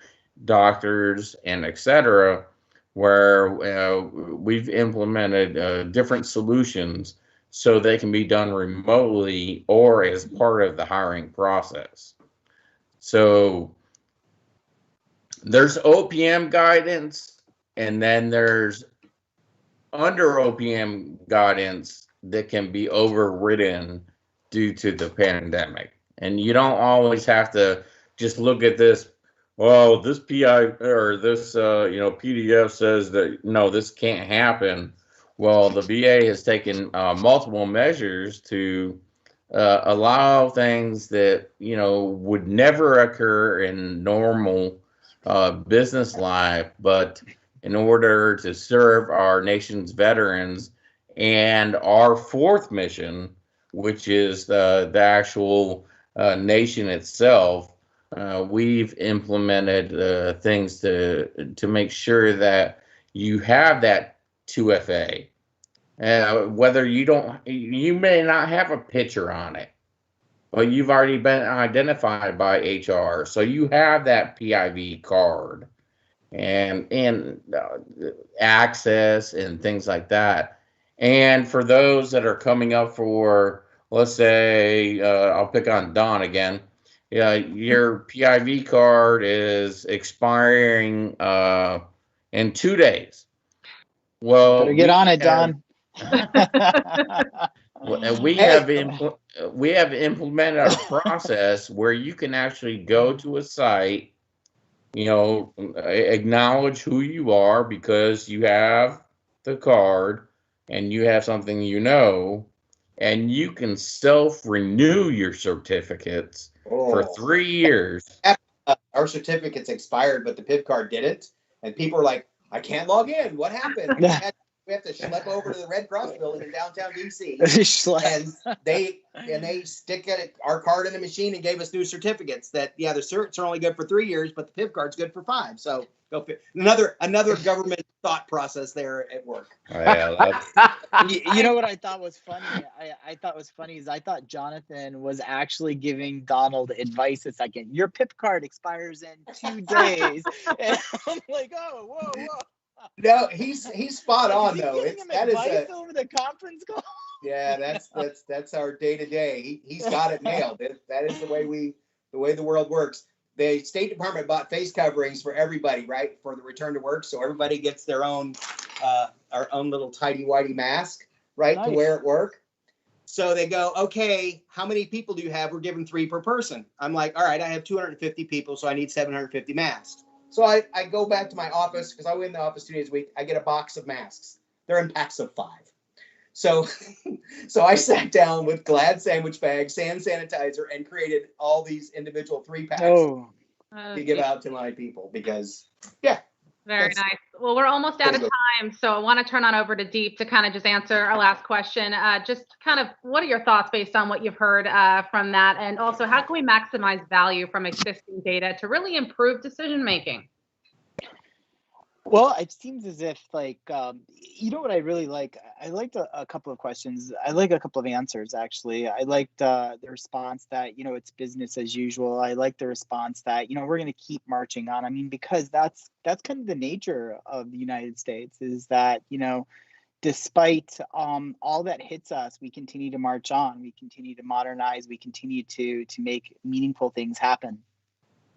doctors, and etc., where we've implemented different solutions so they can be done remotely or as part of the hiring process. So there's OPM guidance, and then there's under OPM guidance that can be overridden due to the pandemic. And you don't always have to just look at this, well, this PI or this PDF says that no, this can't happen. Well, the VA has taken multiple measures to allow things that would never occur in normal business life, but in order to serve our nation's veterans and our fourth mission, which is the actual nation itself, we've implemented things to make sure that you have that 2FA. Whether you may not have a picture on it, but you've already been identified by HR, so you have that PIV card and access and things like that. And for those that are coming up for, let's say, I'll pick on Don again. Your PIV card is expiring in 2 days. Well, better get on it, Don. And we have implemented a process where you can actually go to a site, acknowledge who you are because you have the card and you have something and you can self-renew your certificates for 3 years. Our certificates expired, but the PIV card didn't, and people are like, I can't log in. What happened? We have to schlep over to the Red Cross building in downtown DC, and they stick our card in the machine and gave us new certificates. That the certs are only good for 3 years, but the PIV card's good for 5. So go another government thought process there at work. You know what I thought was funny? I thought was funny is I thought Jonathan was actually giving Donald advice a second. Your PIP card expires in 2 days. And I'm like, oh, whoa. No, he's spot on though. That is over the conference call. Yeah, that's our day to day. He's got it nailed. That is the way the world works. The State Department bought face coverings for everybody, right, for the return to work. So everybody gets their own our own little tidy whitey mask, right, nice, to wear at work. So they go, okay, how many people do you have? We're giving 3 per person. I'm like, all right, I have 250 people, so I need 750 masks. So I go back to my office because I go in the office 2 days a week. I get a box of masks. They're in packs of 5. So I sat down with Glad sandwich bags, hand sanitizer, and created all these individual 3 packs to give out to my people because, Very nice. Well, we're almost out of time, so I want to turn on over to Deep to kind of just answer our last question. Just kind of what are your thoughts based on what you've heard from that? And also, how can we maximize value from existing data to really improve decision making? Well, it seems as if what I really like, I liked a couple of questions. I like a couple of answers, actually. I liked the response that, it's business as usual. I like the response that, we're going to keep marching on. I mean, because that's kind of the nature of the United States is that, despite all that hits us, we continue to march on. We continue to modernize. We continue to make meaningful things happen.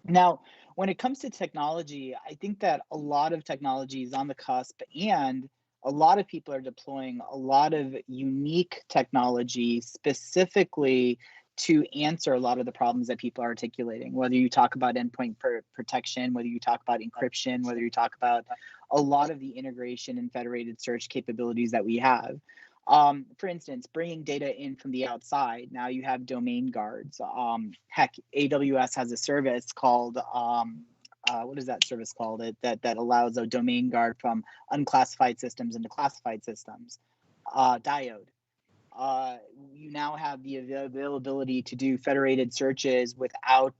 Now, when it comes to technology, I think that a lot of technology is on the cusp and a lot of people are deploying a lot of unique technology specifically to answer a lot of the problems that people are articulating, whether you talk about endpoint protection, whether you talk about encryption, whether you talk about a lot of the integration and federated search capabilities that we have. For instance, bringing data in from the outside. Now you have domain guards. Heck, AWS has a service called, what is that service called? That allows a domain guard from unclassified systems into classified systems. Diode. You now have the availability to do federated searches without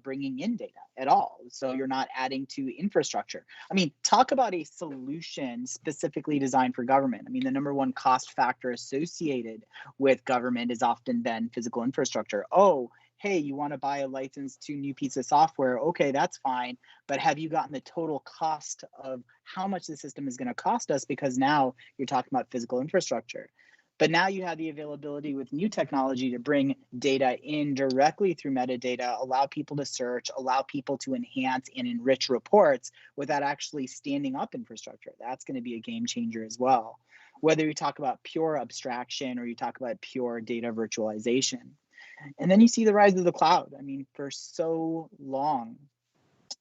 bringing in data at all. So you're not adding to infrastructure. I mean, talk about a solution specifically designed for government. I mean, the number one cost factor associated with government has often been physical infrastructure. Oh, hey, you want to buy a license to a new piece of software? Okay, that's fine. But have you gotten the total cost of how much the system is going to cost us? Because now you're talking about physical infrastructure. But now you have the availability with new technology to bring data in directly through metadata, allow people to search, allow people to enhance and enrich reports without actually standing up infrastructure. That's going to be a game changer as well. Whether you talk about pure abstraction or you talk about pure data virtualization. And then you see the rise of the cloud. I mean, for so long,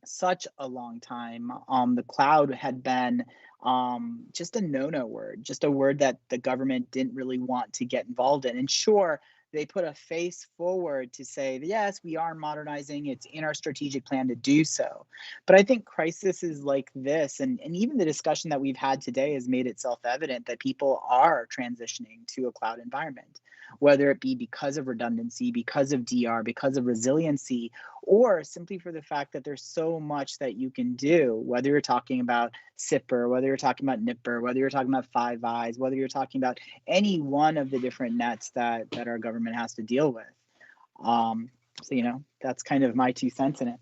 such a long time, the cloud had been just a no-no word, just a word that the government didn't really want to get involved in. And sure, they put a face forward to say, yes, we are modernizing. It's in our strategic plan to do so. But I think crises like this, and even the discussion that we've had today has made it self-evident that people are transitioning to a cloud environment, whether it be because of redundancy, because of DR, because of resiliency, or simply for the fact that there's so much that you can do, whether you're talking about SIPR, whether you're talking about NIPR, whether you're talking about Five Eyes, whether you're talking about any one of the different nets that our government has to deal with. So, you know, that's kind of my 2 cents in it.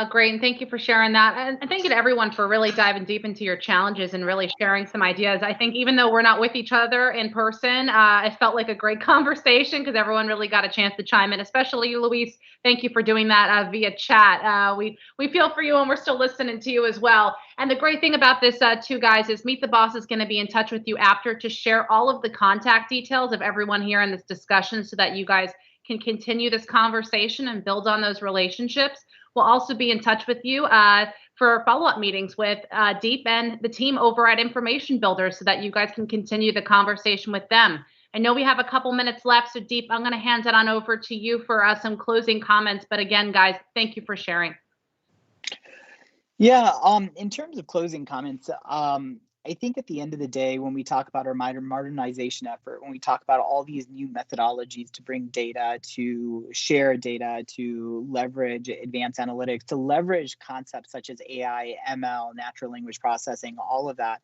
Great, and thank you for sharing that. And thank you to everyone for really diving deep into your challenges and really sharing some ideas. I think even though we're not with each other in person, it felt like a great conversation because everyone really got a chance to chime in, especially you, Luis. Thank you for doing that via chat. We feel for you and we're still listening to you as well. And the great thing about this too, guys, is Meet the Boss is going to be in touch with you after to share all of the contact details of everyone here in this discussion so that you guys can continue this conversation and build on those relationships. We'll also be in touch with you for follow-up meetings with Deep and the team over at Information Builders so that you guys can continue the conversation with them. I know we have a couple minutes left, so Deep, I'm going to hand it on over to you for some closing comments. But again, guys, thank you for sharing. Yeah, in terms of closing comments, I think at the end of the day, when we talk about our modernization effort, when we talk about all these new methodologies to bring data, to share data, to leverage advanced analytics, to leverage concepts such as AI, ML, natural language processing, all of that,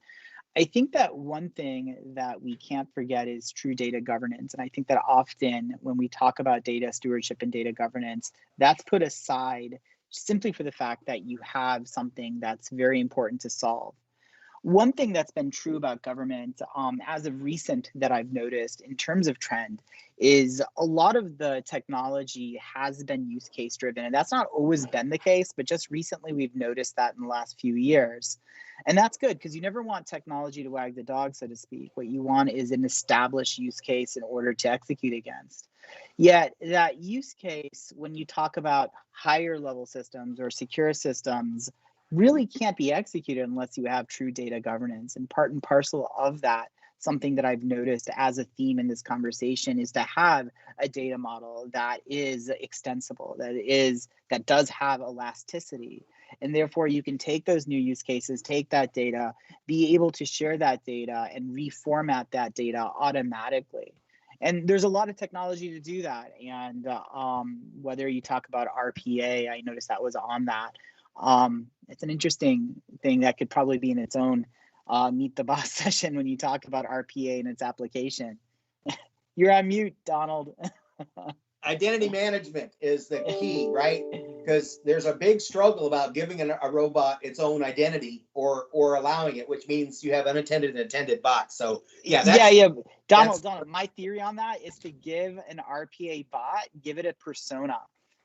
I think that one thing that we can't forget is true data governance. And I think that often when we talk about data stewardship and data governance, that's put aside simply for the fact that you have something that's very important to solve. One thing that's been true about government as of recent that I've noticed in terms of trend is a lot of the technology has been use case driven. And that's not always been the case, but just recently we've noticed that in the last few years. And that's good because you never want technology to wag the dog, so to speak. What you want is an established use case in order to execute against. Yet that use case, when you talk about higher level systems or secure systems, really can't be executed unless you have true data governance. And part and parcel of that, something that I've noticed as a theme in this conversation is to have a data model that is extensible, that does have elasticity. And therefore you can take those new use cases, take that data, be able to share that data and reformat that data automatically. And there's a lot of technology to do that. And whether you talk about RPA, I noticed that was on that. It's an interesting thing that could probably be in its own Meet the Boss session when you talk about RPA and its application. You're on mute, Donald. Identity management is the key, right? Because there's a big struggle about giving a robot its own identity or allowing it, which means you have unattended and attended bots. So yeah, Donald, my theory on that is to give an RPA bot, give it a persona.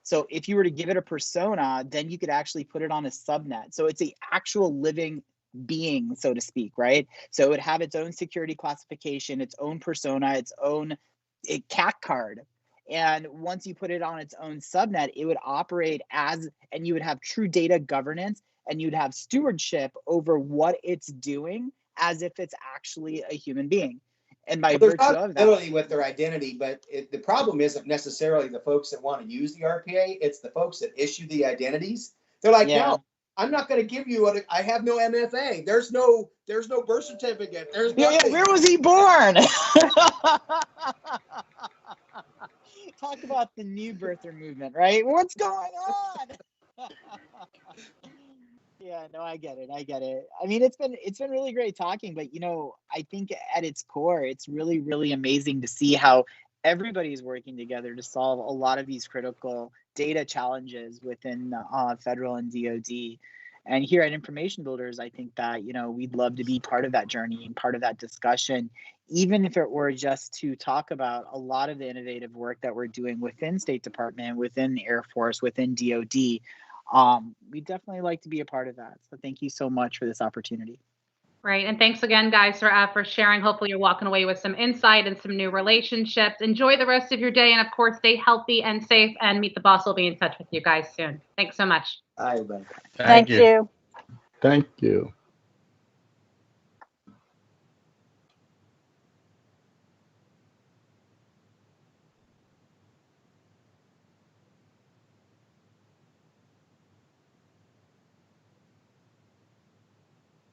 So if you were to give it a persona, then you could actually put it on a subnet. So it's an actual living being, so to speak, right? So it would have its own security classification, its own persona, its own CAC card. And once you put it on its own subnet, it would operate as, and you would have true data governance and you'd have stewardship over what it's doing as if it's actually a human being. And by virtue of that, with their identity, but the problem isn't necessarily the folks that want to use the RPA. It's the folks that issue the identities. They're like, no, I'm not going to give you I have no MFA. There's no birth certificate. There's nothing. Where was he born? Talk about the new birther movement, right? What's going on? Yeah, no, I get it. I mean, it's been really great talking, but you know, I think at its core, it's really, really amazing to see how everybody's working together to solve a lot of these critical data challenges within federal and DoD. And here at Information Builders, I think that, you know, we'd love to be part of that journey and part of that discussion, even if it were just to talk about a lot of the innovative work that we're doing within State Department, within the Air Force, within DoD. We'd definitely like to be a part of that. So thank you so much for this opportunity. Great. And thanks again, guys, for sharing. Hopefully you're walking away with some insight and some new relationships. Enjoy the rest of your day. And of course, stay healthy and safe, and Meet the Boss will be in touch with you guys soon. Thanks so much. All right, bye. Thank you. Thank you.